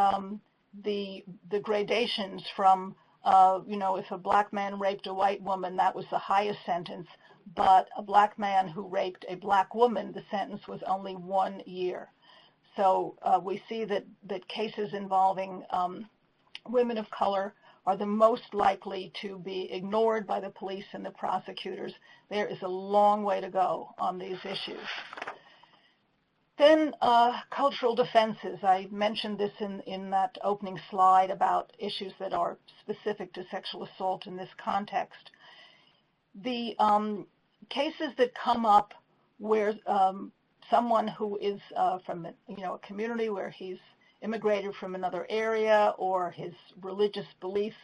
the gradations from, if a black man raped a white woman, that was the highest sentence, but a black man who raped a black woman, the sentence was only 1 year. So we see that cases involving women of color are the most likely to be ignored by the police and the prosecutors. There is a long way to go on these issues. Then cultural defenses. I mentioned this in that opening slide about issues that are specific to sexual assault in this context. The cases that come up where someone who is from a community where he's immigrated from another area, or his religious beliefs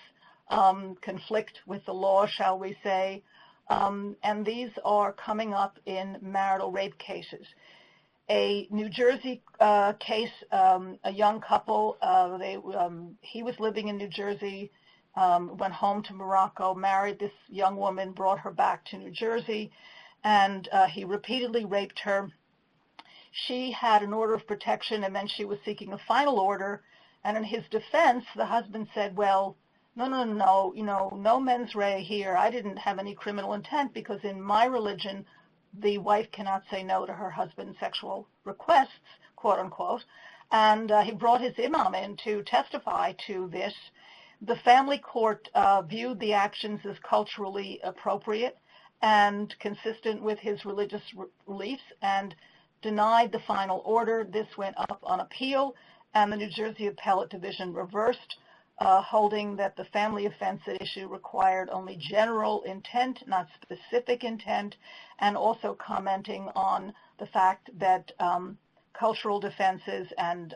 conflict with the law, shall we say, and these are coming up in marital rape cases. A New Jersey case, a young couple, he was living in New Jersey, went home to Morocco, married this young woman, brought her back to New Jersey, and he repeatedly raped her. She had an order of protection, and then she was seeking a final order. And in his defense, the husband said, well, no mens rea here. I didn't have any criminal intent because in my religion, the wife cannot say no to her husband's sexual requests, quote unquote. And he brought his imam in to testify to this. The family court viewed the actions as culturally appropriate and consistent with his religious beliefs, and denied the final order. This went up on appeal, and the New Jersey Appellate Division reversed, holding that the family offense at issue required only general intent, not specific intent, and also commenting on the fact that cultural defenses and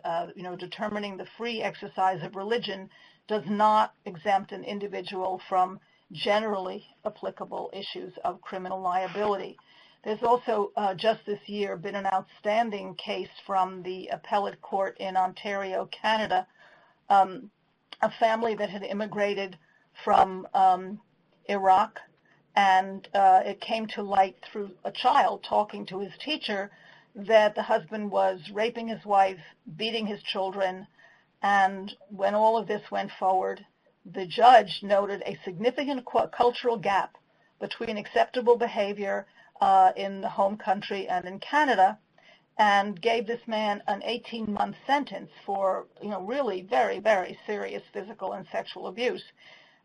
determining the free exercise of religion does not exempt an individual from generally applicable issues of criminal liability. There's also just this year been an outstanding case from the appellate court in Ontario, Canada, a family that had immigrated from Iraq, and it came to light through a child talking to his teacher that the husband was raping his wife, beating his children, and when all of this went forward, the judge noted a significant cultural gap between acceptable behavior in the home country and in Canada, and gave this man an 18-month sentence for, really very, very serious physical and sexual abuse.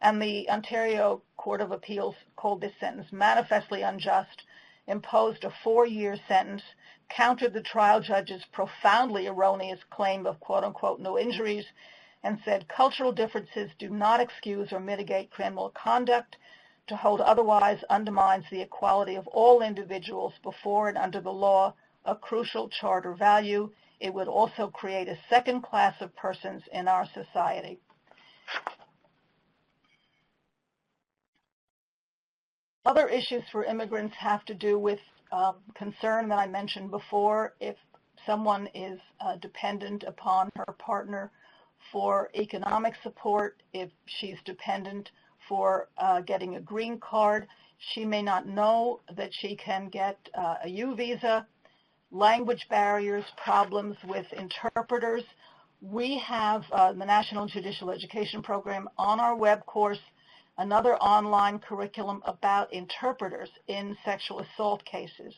And the Ontario Court of Appeals called this sentence manifestly unjust, imposed a 4-year sentence, countered the trial judge's profoundly erroneous claim of, quote unquote, no injuries, and said cultural differences do not excuse or mitigate criminal conduct. To hold otherwise undermines the equality of all individuals before and under the law, a crucial charter value. It would also create a second class of persons in our society. Other issues for immigrants have to do with concern that I mentioned before. If someone is dependent upon her partner for economic support, if she's dependent for getting a green card, she may not know that she can get a U visa, language barriers, problems with interpreters. We have the National Judicial Education Program on our web course, another online curriculum about interpreters in sexual assault cases.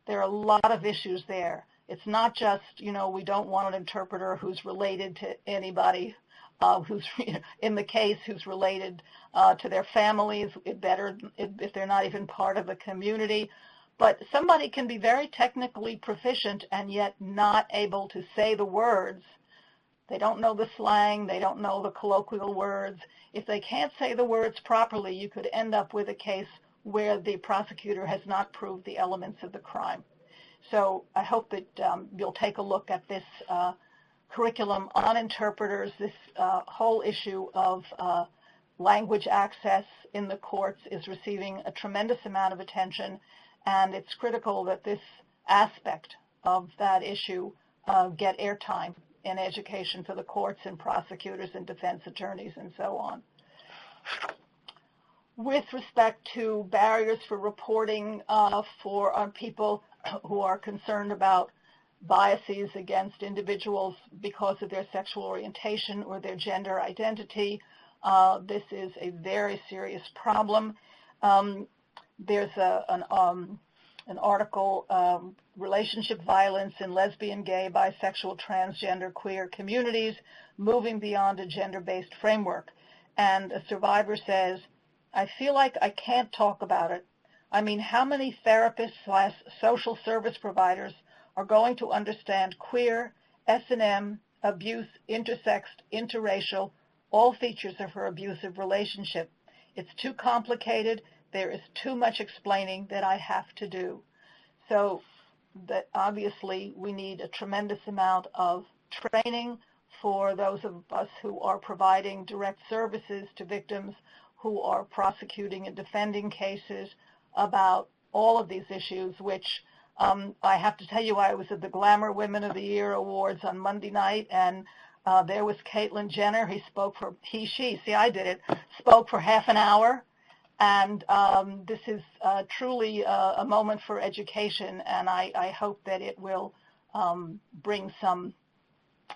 There are a lot of issues there. It's not just, we don't want an interpreter who's related to anybody, who's in the case, who's related to their families, better if they're not even part of the community. But somebody can be very technically proficient and yet not able to say the words They don't know the slang. They don't know the colloquial words. If they can't say the words properly, you could end up with a case where the prosecutor has not proved the elements of the crime. So I hope that you'll take a look at this curriculum on interpreters. This whole issue of language access in the courts is receiving a tremendous amount of attention, and it's critical that this aspect of that issue get airtime in education for the courts and prosecutors and defense attorneys and so on. With respect to barriers for reporting for people who are concerned about biases against individuals because of their sexual orientation or their gender identity, this is a very serious problem. There's an article, Relationship Violence in Lesbian, Gay, Bisexual, Transgender, Queer Communities, Moving Beyond a Gender-Based Framework. And a survivor says, I feel like I can't talk about it. I mean, how many therapists / social service providers are going to understand queer, S&M, abuse, intersex, interracial, all features of her abusive relationship? It's too complicated. There is too much explaining that I have to do. So that obviously we need a tremendous amount of training for those of us who are providing direct services to victims, who are prosecuting and defending cases about all of these issues, which I have to tell you, I was at the Glamour Women of the Year Awards on Monday night, and there was Caitlyn Jenner. She spoke for half an hour. And this is truly a moment for education, and I hope that it will bring some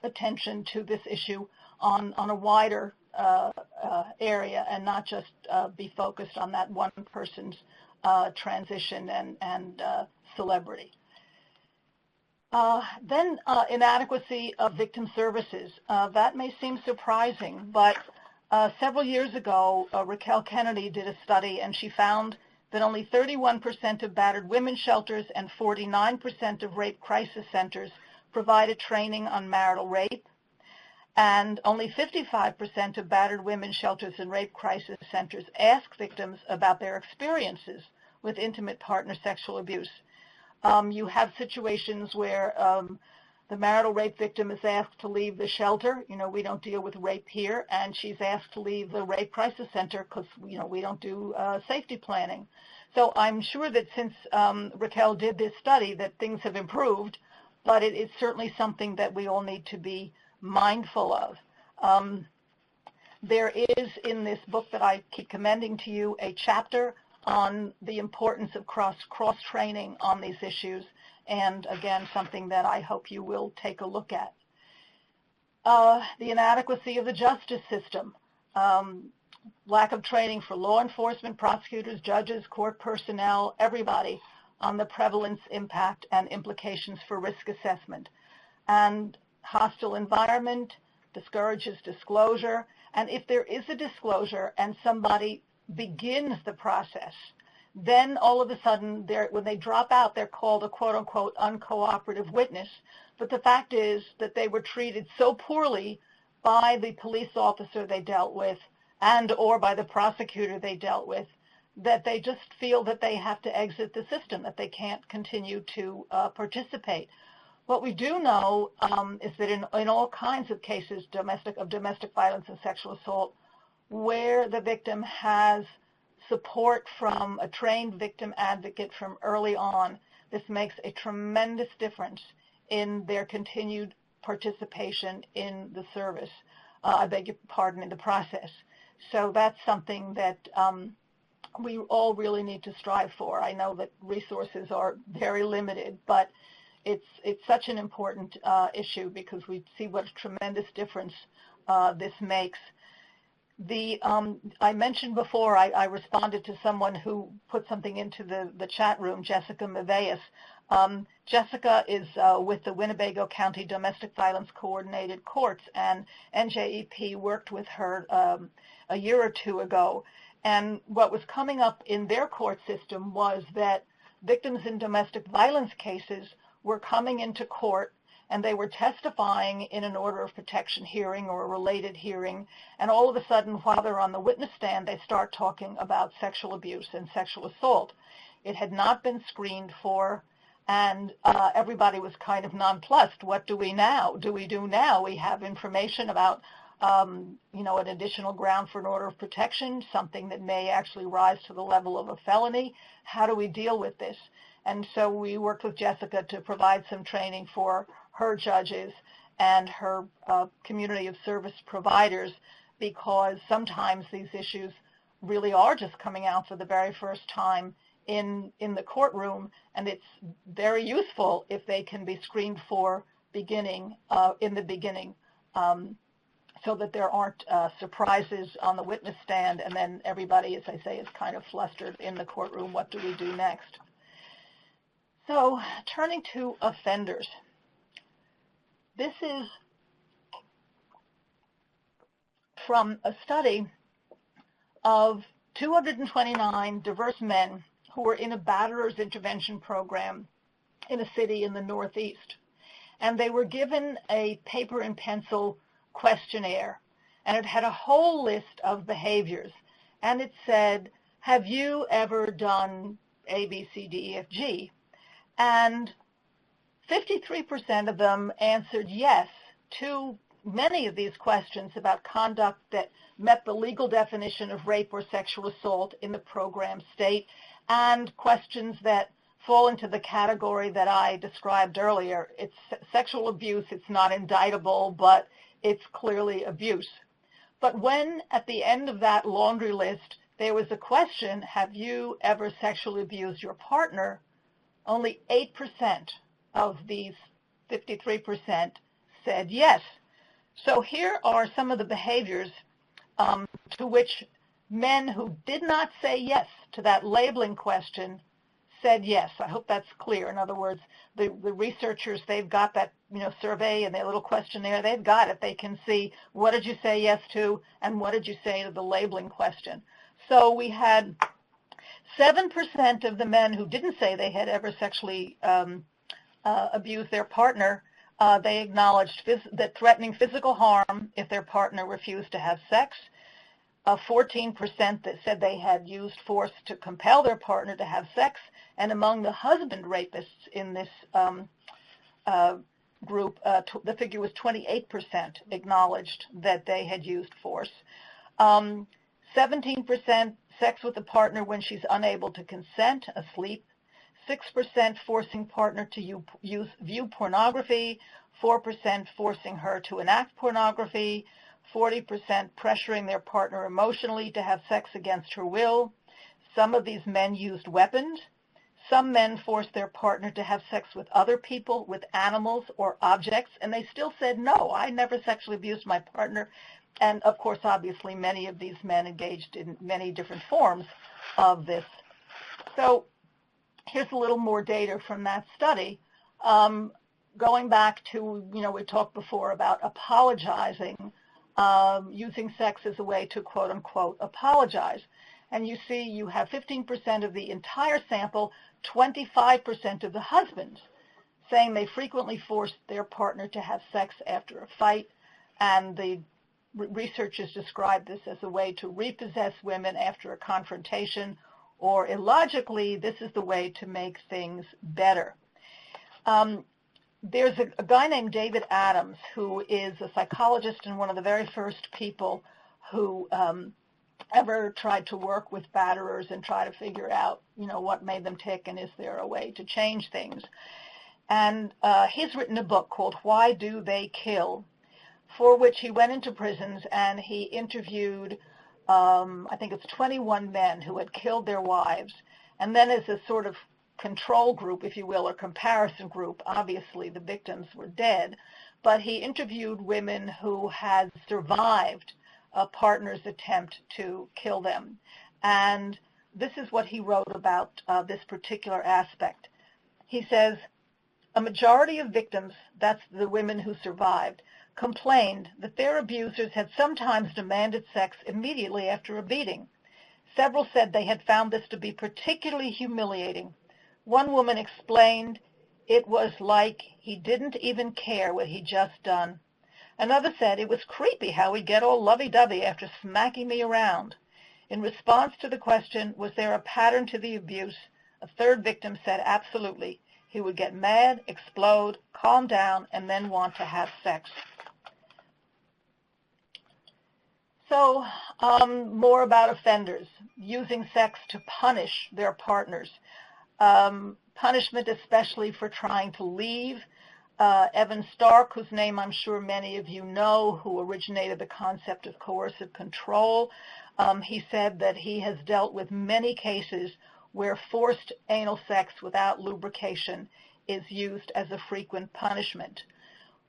attention to this issue on a wider area and not just be focused on that one person's transition and celebrity. Then inadequacy of victim services. That may seem surprising, but several years ago, Raquel Kennedy did a study, and she found that only 31% of battered women's shelters and 49% of rape crisis centers provided training on marital rape, and only 55% of battered women's shelters and rape crisis centers ask victims about their experiences with intimate partner sexual abuse. You have situations where the marital rape victim is asked to leave the shelter. We don't deal with rape here, and she's asked to leave the rape crisis center because, we don't do safety planning. So I'm sure that since Raquel did this study that things have improved, but it is certainly something that we all need to be mindful of. There is in this book that I keep commending to you a chapter on the importance of cross-training on these issues, and again, something that I hope you will take a look at. The inadequacy of the justice system, lack of training for law enforcement, prosecutors, judges, court personnel, everybody on the prevalence, impact, and implications for risk assessment. And hostile environment discourages disclosure, and if there is a disclosure and somebody begins the process, then all of a sudden, when they drop out, they're called a quote-unquote uncooperative witness. But the fact is that they were treated so poorly by the police officer they dealt with and or by the prosecutor they dealt with that they just feel that they have to exit the system, that they can't continue to participate. What we do know is that in all kinds of cases of domestic violence and sexual assault, where the victim has support from a trained victim advocate from early on, this makes a tremendous difference in their continued participation in the service, in the process. So that's something that we all really need to strive for. I know that resources are very limited, but it's such an important issue because we see what a tremendous difference this makes. I mentioned before, I responded to someone who put something into the chat room, Jessica Maveus. Jessica is with the Winnebago County Domestic Violence Coordinated Courts, and NJEP worked with her a year or two ago. And what was coming up in their court system was that victims in domestic violence cases were coming into court and they were testifying in an order of protection hearing or a related hearing, and all of a sudden, while they're on the witness stand, they start talking about sexual abuse and sexual assault. It had not been screened for, and everybody was kind of nonplussed. What do we now? We have information about an additional ground for an order of protection, something that may actually rise to the level of a felony. How do we deal with this? And so we worked with Jessica to provide some training for her judges and her community of service providers, because sometimes these issues really are just coming out for the very first time in the courtroom, and it's very useful if they can be screened for in the beginning, so that there aren't surprises on the witness stand, and then everybody, as I say, is kind of flustered in the courtroom. What do we do next? So turning to offenders, this is from a study of 229 diverse men who were in a batterers intervention program in a city in the Northeast. And they were given a paper and pencil questionnaire, and it had a whole list of behaviors. And it said, have you ever done A, B, C, D, E, F, G? And 53% of them answered yes to many of these questions about conduct that met the legal definition of rape or sexual assault in the program state, and questions that fall into the category that I described earlier. It's sexual abuse. It's not indictable, but it's clearly abuse. But when at the end of that laundry list there was a question, have you ever sexually abused your partner? Only 8% of these 53% said yes. So here are some of the behaviors to which men who did not say yes to that labeling question said yes. I hope that's clear. In other words, the researchers, they've got that survey and their little questionnaire. They've got it. They can see, what did you say yes to, and what did you say to the labeling question. So we had 7% of the men who didn't say they had ever sexually abused their partner. They acknowledged that threatening physical harm if their partner refused to have sex. 14% that said they had used force to compel their partner to have sex. And among the husband rapists in this group, the figure was 28% acknowledged that they had used force. 17% sex with the partner when she's unable to consent, asleep. 6% forcing partner to view pornography. 4% forcing her to enact pornography. 40% pressuring their partner emotionally to have sex against her will. Some of these men used weapons. Some men forced their partner to have sex with other people, with animals or objects, and they still said, no, I never sexually abused my partner. And of course, obviously, many of these men engaged in many different forms of this. So here's a little more data from that study. Going back to, we talked before about apologizing, using sex as a way to, quote unquote, apologize. And you see you have 15% of the entire sample, 25% of the husbands saying they frequently forced their partner to have sex after a fight. And the researchers describe this as a way to repossess women after a confrontation, or illogically, this is the way to make things better. There's a guy named David Adams who is a psychologist and one of the very first people who ever tried to work with batterers and try to figure out, what made them tick and is there a way to change things. And he's written a book called Why Do They Kill?, for which he went into prisons and he interviewed, I think it's 21 men who had killed their wives. And then as a sort of control group, if you will, or comparison group, obviously the victims were dead, but he interviewed women who had survived a partner's attempt to kill them. And this is what he wrote about this particular aspect. He says, a majority of victims, that's the women who survived, complained that their abusers had sometimes demanded sex immediately after a beating. Several said they had found this to be particularly humiliating. One woman explained, it was like he didn't even care what he'd just done. Another said it was creepy how he'd get all lovey-dovey after smacking me around. In response to the question, was there a pattern to the abuse, a third victim said absolutely. He would get mad, explode, calm down, and then want to have sex. So, more about offenders, using sex to punish their partners. Punishment especially for trying to leave. Evan Stark, whose name I'm sure many of you know, who originated the concept of coercive control, he said that he has dealt with many cases where forced anal sex without lubrication is used as a frequent punishment.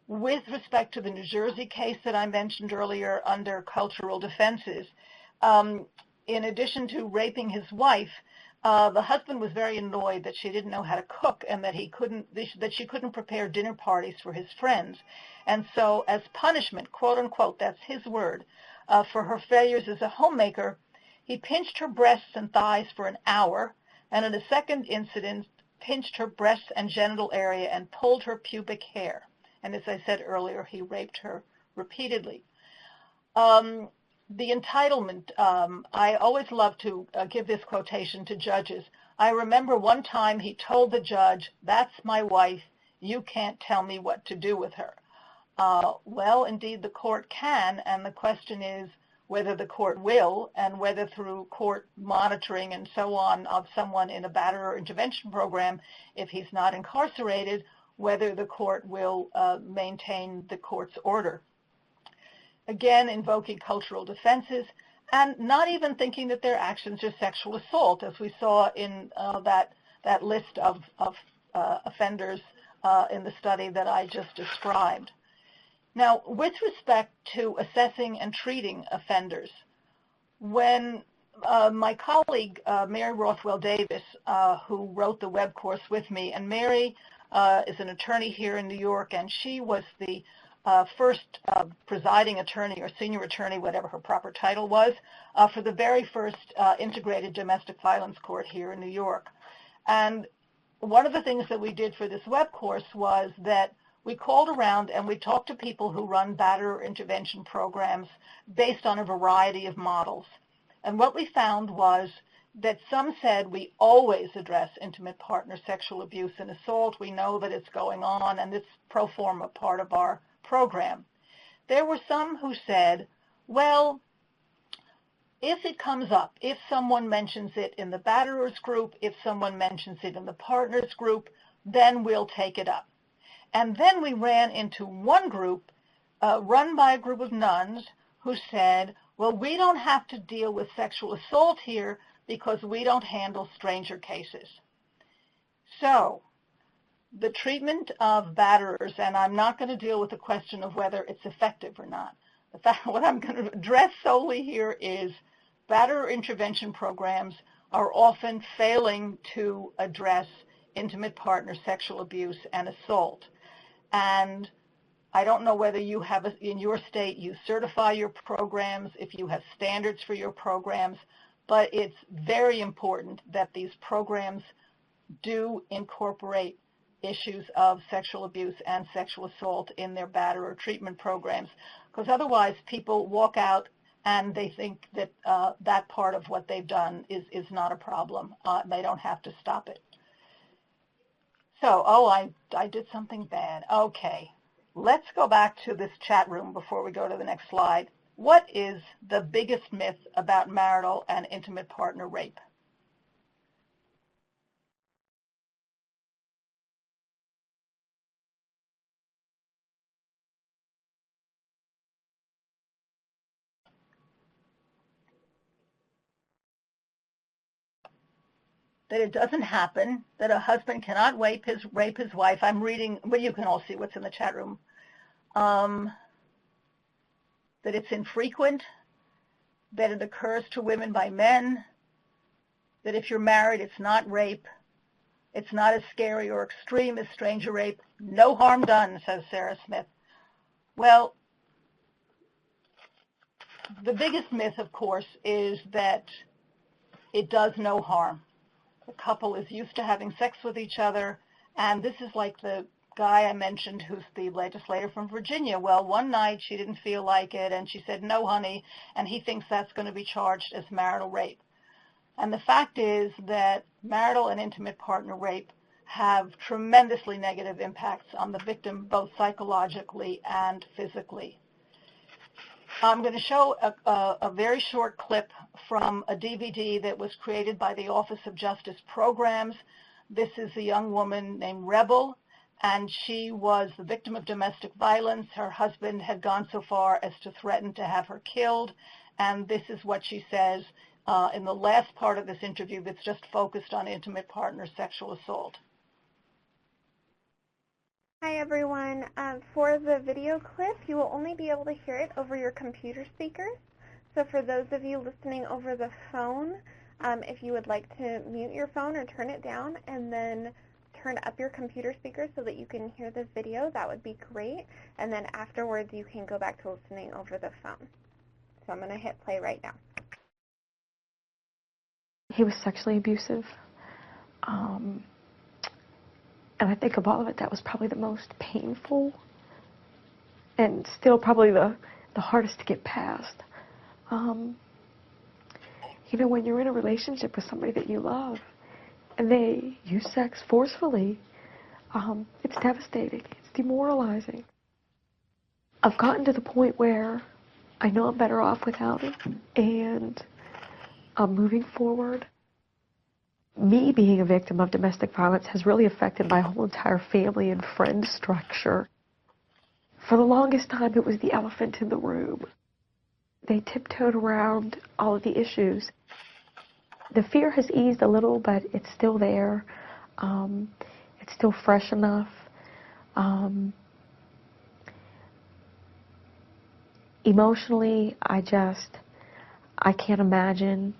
With respect to the New Jersey case that I mentioned earlier under cultural defenses, in addition to raping his wife, the husband was very annoyed that she didn't know how to cook and that she couldn't prepare dinner parties for his friends. And so as punishment, quote unquote, that's his word, for her failures as a homemaker, he pinched her breasts and thighs for an hour, and in a second incident, pinched her breasts and genital area and pulled her pubic hair. And as I said earlier, he raped her repeatedly. The entitlement, I always love to give this quotation to judges. I remember one time he told the judge, "That's my wife, you can't tell me what to do with her." Well, indeed, the court can, and the question is whether the court will, and whether through court monitoring and so on of someone in a batterer or intervention program, if he's not incarcerated, whether the court will maintain the court's order. Again, invoking cultural defenses and not even thinking that their actions are sexual assault, as we saw in that list of offenders in the study that I just described. Now, with respect to assessing and treating offenders, when my colleague, Mary Rothwell Davis, who wrote the web course with me, and Mary is an attorney here in New York, and she was the first presiding attorney or senior attorney, whatever her proper title was, for the very first integrated domestic violence court here in New York. And one of the things that we did for this web course was that we called around and we talked to people who run batterer intervention programs based on a variety of models. And what we found was that some said we always address intimate partner sexual abuse and assault. We know that it's going on and it's pro forma part of our program. There were some who said, well, if it comes up, if someone mentions it in the batterers group, if someone mentions it in the partners group, then we'll take it up. And then we ran into one group run by a group of nuns who said, well, we don't have to deal with sexual assault here because we don't handle stranger cases. So the treatment of batterers, and I'm not going to deal with the question of whether it's effective or not. In fact, what I'm going to address solely here is batterer intervention programs are often failing to address intimate partner sexual abuse and assault. And I don't know whether you have, in your state, you certify your programs, if you have standards for your programs, but it's very important that these programs do incorporate issues of sexual abuse and sexual assault in their batterer treatment programs, because otherwise people walk out and they think that that part of what they've done is not a problem. They don't have to stop it. So, oh, I did something bad. Okay, let's go back to this chat room before we go to the next slide. What is the biggest myth about marital and intimate partner rape? That it doesn't happen, that a husband cannot rape his wife. I'm reading, well, you can all see what's in the chat room. That it's infrequent, that it occurs to women by men, that if you're married, it's not rape, it's not as scary or extreme as stranger rape, no harm done, says Sarah Smith. Well, the biggest myth, of course, is that it does no harm. The couple is used to having sex with each other, And this is like the guy I mentioned who's the legislator from Virginia. Well, one night she didn't feel like it, and she said, no, honey, and he thinks that's going to be charged as marital rape. And the fact is that marital and intimate partner rape have tremendously negative impacts on the victim, both psychologically and physically. I'm going to show a very short clip from a DVD that was created by the Office of Justice Programs. This is a young woman named Rebel, and she was the victim of domestic violence. Her husband had gone so far as to threaten to have her killed, and this is what she says in the last part of this interview that's just focused on intimate partner sexual assault. Hi everyone. For the video clip, you will only be able to hear it over your computer speakers. So for those of you listening over the phone, if you would like to mute your phone or turn it down and then turn up your computer speakers so that you can hear the video, that would be great. And then afterwards, you can go back to listening over the phone. So I'm going to hit play right now. He was sexually abusive. And I think of all of it, that was probably the most painful and still probably the hardest to get past. You know, when you're in a relationship with somebody that you love and they use sex forcefully, it's devastating. It's demoralizing. I've gotten to the point where I know I'm better off without it, and I'm moving forward. Me being a victim of domestic violence has really affected my whole entire family and friend structure. For the longest time, it was the elephant in the room. They tiptoed around all of the issues. The fear has eased a little, but it's still there. It's still fresh enough. Emotionally, I can't imagine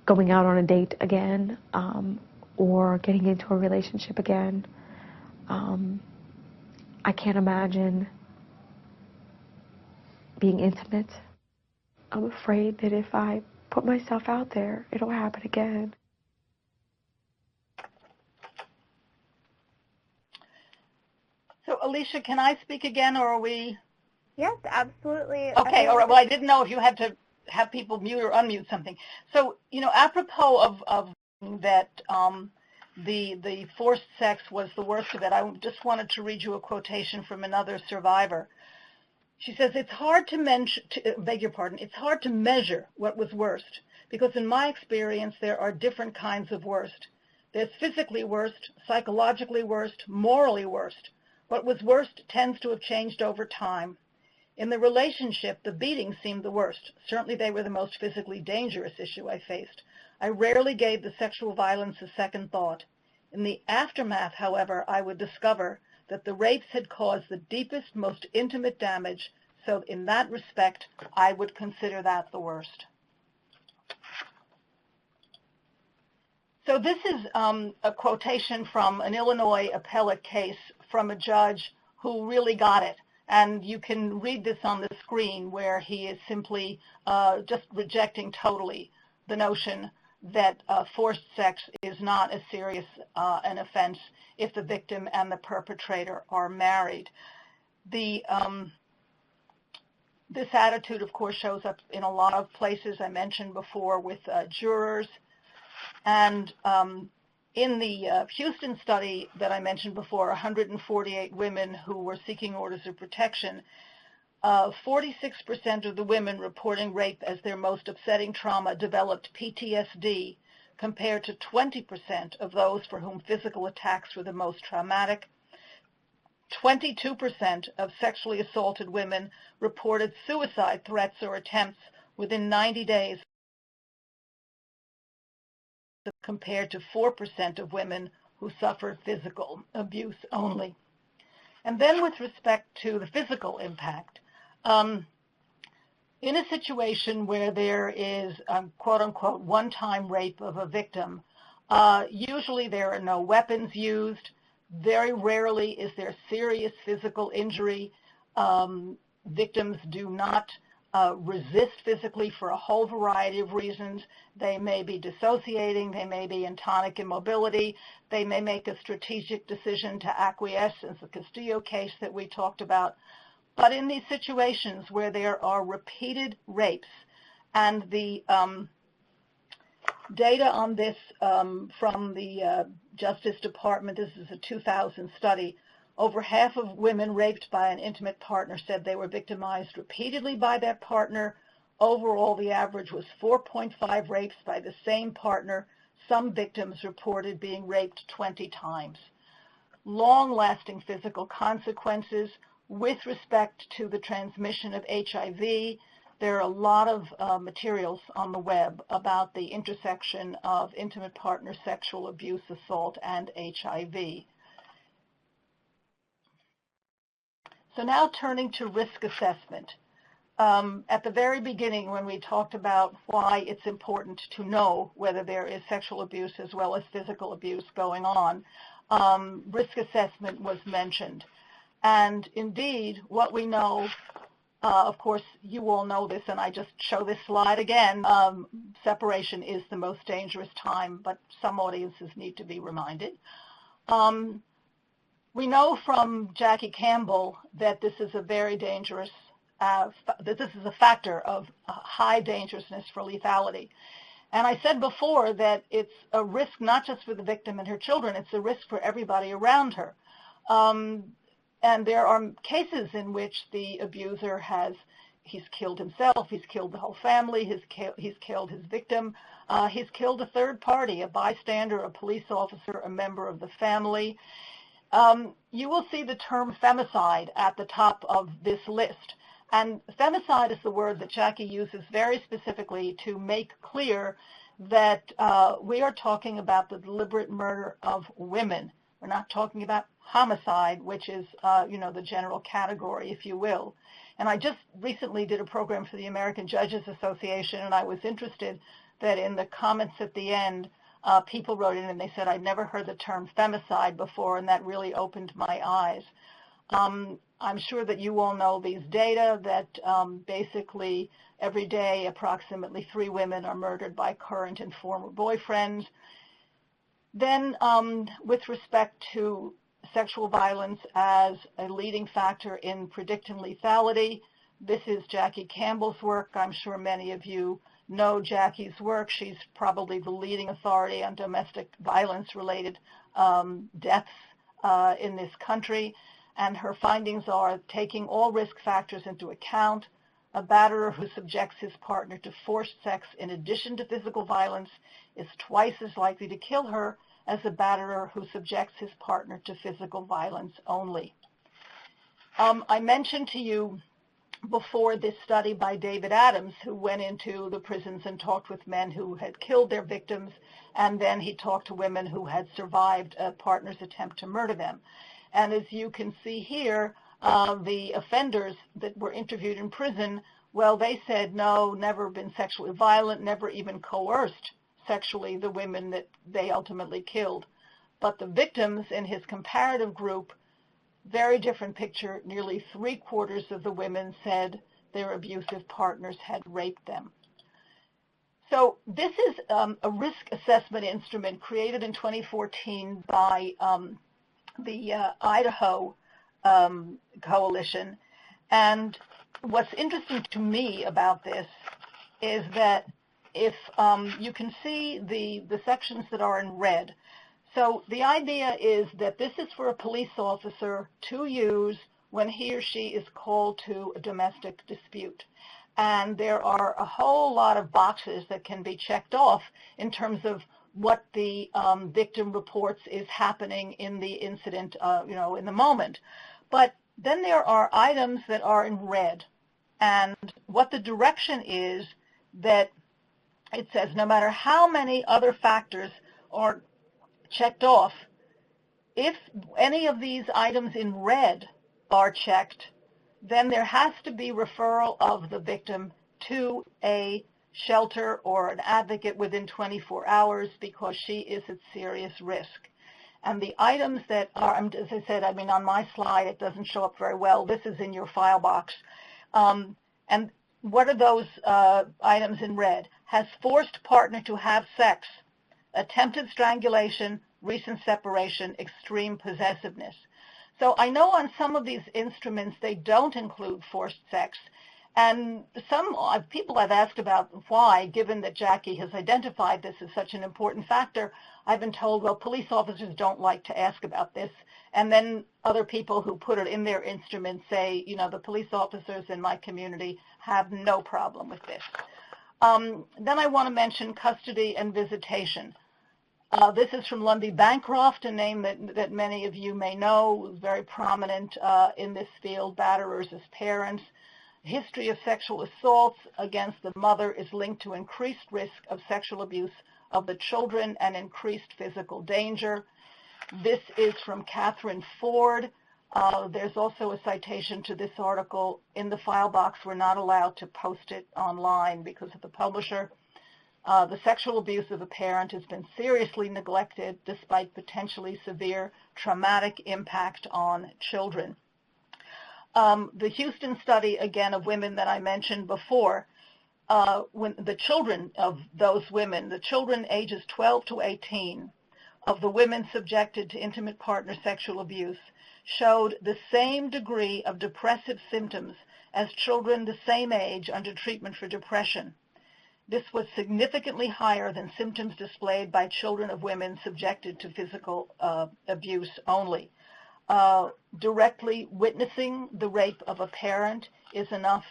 going out on a date again, or getting into a relationship again. I can't imagine being intimate. I'm afraid that if I put myself out there, it'll happen again. So, Alicia, can I speak again, or are we? Yes, absolutely. Okay, all right. Well, I didn't know if you had to have people mute or unmute something. So, you know, apropos of that, the forced sex was the worst of it, I just wanted to read you a quotation from another survivor. She says, it's hard to it's hard to measure what was worst, because in my experience, there are different kinds of worst. There's physically worst, psychologically worst, morally worst. What was worst tends to have changed over time. In the relationship, the beatings seemed the worst. Certainly they were the most physically dangerous issue I faced. I rarely gave the sexual violence a second thought. In the aftermath, however, I would discover that the rapes had caused the deepest, most intimate damage, so in that respect, I would consider that the worst. So this is a quotation from an Illinois appellate case from a judge who really got it. And you can read this on the screen, where he is simply just rejecting totally the notion that forced sex is not as serious an offense if the victim and the perpetrator are married. This attitude, of course, shows up in a lot of places I mentioned before with jurors. And in the Houston study that I mentioned before, 148 women who were seeking orders of protection, 46% of the women reporting rape as their most upsetting trauma developed PTSD, compared to 20% of those for whom physical attacks were the most traumatic. 22% of sexually assaulted women reported suicide threats or attempts within 90 days, compared to 4% of women who suffered physical abuse only. And then with respect to the physical impact, in a situation where there is quote-unquote one-time rape of a victim, usually there are no weapons used. Very rarely is there serious physical injury. Victims do not resist physically for a whole variety of reasons. They may be dissociating, they may be in tonic immobility, they may make a strategic decision to acquiesce, as the Castillo case that we talked about. But in these situations where there are repeated rapes, and the data on this from the Justice Department, this is a 2000 study, over half of women raped by an intimate partner said they were victimized repeatedly by that partner. Overall, the average was 4.5 rapes by the same partner. Some victims reported being raped 20 times. Long-lasting physical consequences with respect to the transmission of HIV. There are a lot of materials on the web about the intersection of intimate partner sexual abuse, assault, and HIV. So now turning to risk assessment. At the very beginning, when we talked about why it's important to know whether there is sexual abuse as well as physical abuse going on, risk assessment was mentioned. And indeed, what we know, of course, you all know this, and I just show this slide again, separation is the most dangerous time, but some audiences need to be reminded. We know from Jackie Campbell that this is a very dangerous, that this is a factor of high dangerousness for lethality. And I said before that it's a risk not just for the victim and her children, it's a risk for everybody around her. And there are cases in which the abuser he's killed himself, he's killed the whole family, he's killed his victim, he's killed a third party, a bystander, a police officer, a member of the family. You will see the term femicide at the top of this list. And femicide is the word that Jackie uses very specifically to make clear that we are talking about the deliberate murder of women. We're not talking about homicide, which is, the general category, if you will. And I just recently did a program for the American Judges Association, and I was interested that in the comments at the end, people wrote in and they said, I'd never heard the term femicide before, and that really opened my eyes. I'm sure that you all know these data that basically every day approximately 3 women are murdered by current and former boyfriends. Then with respect to sexual violence as a leading factor in predicting lethality, this is Jackie Campbell's work. I'm sure many of you know Jackie's work. She's probably the leading authority on domestic violence-related deaths in this country. And her findings are taking all risk factors into account. A batterer who subjects his partner to forced sex in addition to physical violence is twice as likely to kill her as a batterer who subjects his partner to physical violence only. I mentioned to you before this study by David Adams, who went into the prisons and talked with men who had killed their victims, and then he talked to women who had survived a partner's attempt to murder them. And as you can see here, the offenders that were interviewed in prison, well, they said no, never been sexually violent, never even coerced sexually the women that they ultimately killed. But the victims in his comparative group, very different picture. Nearly 3/4 of the women said their abusive partners had raped them. So this is a risk assessment instrument created in 2014 by the Idaho Coalition. And what's interesting to me about this is that if you can see the sections that are in red. So the idea is that this is for a police officer to use when he or she is called to a domestic dispute. And there are a whole lot of boxes that can be checked off in terms of what the victim reports is happening in the incident, in the moment. But then there are items that are in red. And what the direction is that it says no matter how many other factors are checked off, if any of these items in red are checked, then there has to be referral of the victim to a shelter or an advocate within 24 hours because she is at serious risk. And the items that are, as I said, on my slide, it doesn't show up very well. This is in your file box. And What are those items in red? Has forced partner to have sex, attempted strangulation, recent separation, extreme possessiveness. So I know on some of these instruments they don't include forced sex, and some people I've asked about why, given that Jackie has identified this as such an important factor, I've been told, well, police officers don't like to ask about this. And then other people who put it in their instrument say, you know, the police officers in my community have no problem with this. Then I want to mention custody and visitation. This is from Lundy Bancroft, a name that many of you may know, very prominent in this field, batterers as parents. History of sexual assaults against the mother is linked to increased risk of sexual abuse of the children and increased physical danger. This is from Catherine Ford. There's also a citation to this article in the file box. We're not allowed to post it online because of the publisher. The sexual abuse of a parent has been seriously neglected despite potentially severe traumatic impact on children. The Houston study, again, of women that I mentioned before, when the children of those women, the children ages 12 to 18 of the women subjected to intimate partner sexual abuse showed the same degree of depressive symptoms as children the same age under treatment for depression. This was significantly higher than symptoms displayed by children of women subjected to physical abuse only. Directly witnessing the rape of a parent is enough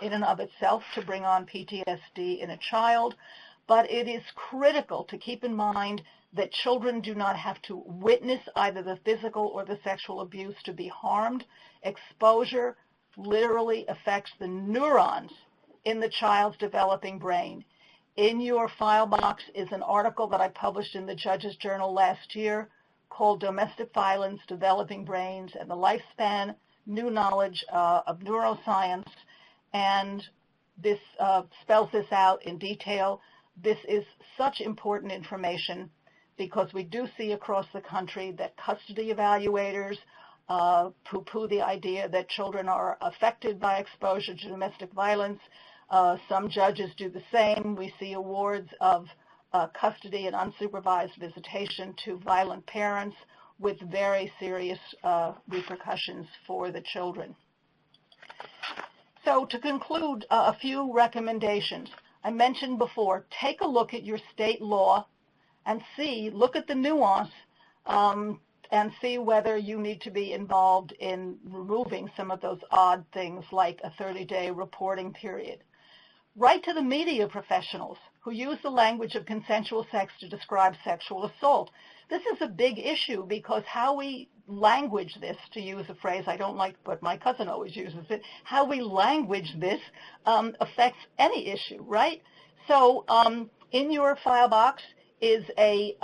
in and of itself to bring on PTSD in a child, but it is critical to keep in mind that children do not have to witness either the physical or the sexual abuse to be harmed. Exposure literally affects the neurons in the child's developing brain. In your file box is an article that I published in the Judge's Journal last year called Domestic Violence, Developing Brains and the Lifespan, New Knowledge of Neuroscience, and this spells this out in detail. This is such important information because we do see across the country that custody evaluators poo-poo the idea that children are affected by exposure to domestic violence. Some judges do the same. We see awards of custody and unsupervised visitation to violent parents with very serious repercussions for the children. So to conclude, a few recommendations. I mentioned before, take a look at your state law and look at the nuance and see whether you need to be involved in removing some of those odd things like a 30-day reporting period. Write to the media professionals who use the language of consensual sex to describe sexual assault. This is a big issue because how we language this, to use a phrase I don't like but my cousin always uses it, how we language this affects any issue, right? So in your file box is a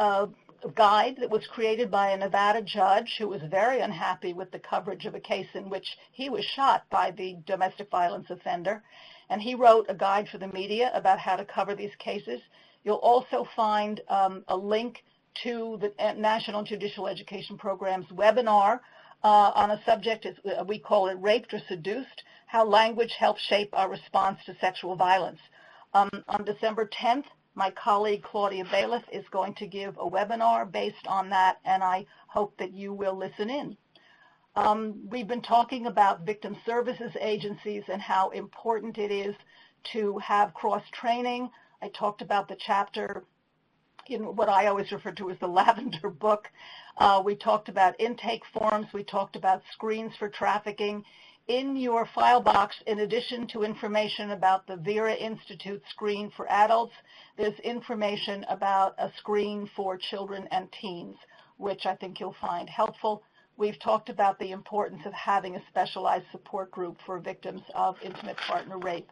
guide that was created by a Nevada judge who was very unhappy with the coverage of a case in which he was shot by the domestic violence offender. And he wrote a guide for the media about how to cover these cases. You'll also find a link to the National Judicial Education Program's webinar on a subject, we call it Raped or Seduced, How Language Helps Shape Our Response to Sexual Violence. On December 10th, my colleague Claudia Bailiff is going to give a webinar based on that, and I hope that you will listen in. We've been talking about victim services agencies and how important it is to have cross-training. I talked about the chapter in what I always refer to as the lavender book. We talked about intake forms. We talked about screens for trafficking. In your file box, in addition to information about the Vera Institute screen for adults, there's information about a screen for children and teens, which I think you'll find helpful. We've talked about the importance of having a specialized support group for victims of intimate partner rape.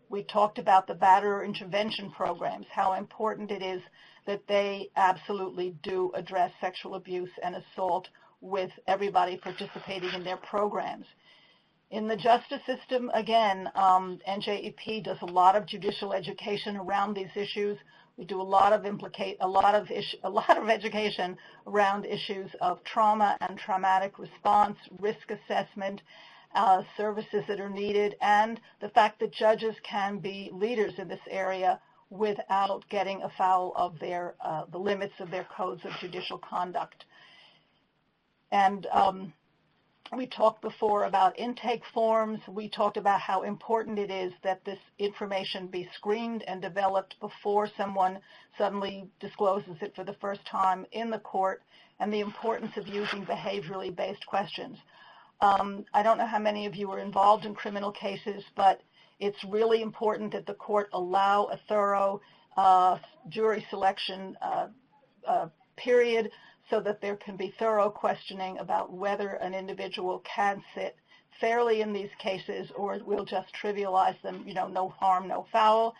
We talked about the batterer intervention programs, how important it is that they absolutely do address sexual abuse and assault with everybody participating in their programs. In the justice system, again, NJEP does a lot of judicial education around these issues. We do a lot of education around issues of trauma and traumatic response, risk assessment, services that are needed, and the fact that judges can be leaders in this area without getting afoul of their the limits of their codes of judicial conduct. And we talked before about intake forms. We talked about how important it is that this information be screened and developed before someone suddenly discloses it for the first time in the court, and the importance of using behaviorally based questions. I don't know how many of you are involved in criminal cases, but it's really important that the court allow a thorough jury selection period, so that there can be thorough questioning about whether an individual can sit fairly in these cases or we'll just trivialize them, no harm, no foul.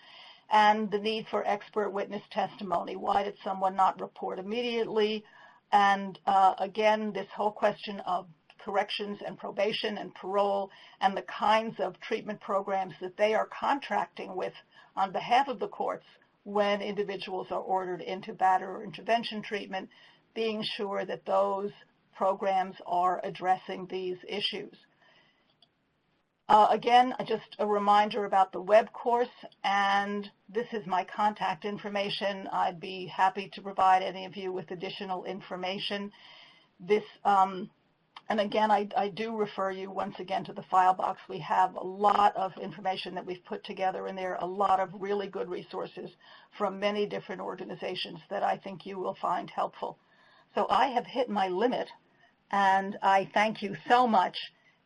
And the need for expert witness testimony. Why did someone not report immediately? And again, this whole question of corrections and probation and parole and the kinds of treatment programs that they are contracting with on behalf of the courts when individuals are ordered into batter or intervention treatment, being sure that those programs are addressing these issues. Again, just a reminder about the web course, and this is my contact information. I'd be happy to provide any of you with additional information. This, and again, I do refer you once again to the file box. We have a lot of information that we've put together in there, a lot of really good resources from many different organizations that I think you will find helpful. So I have hit my limit, and I thank you so much.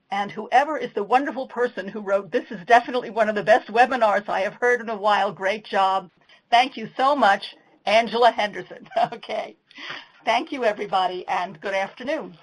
And whoever is the wonderful person who wrote, "This is definitely one of the best webinars I have heard in a while. Great job." Thank you so much, Angela Henderson. Okay. Thank you, everybody, and good afternoon.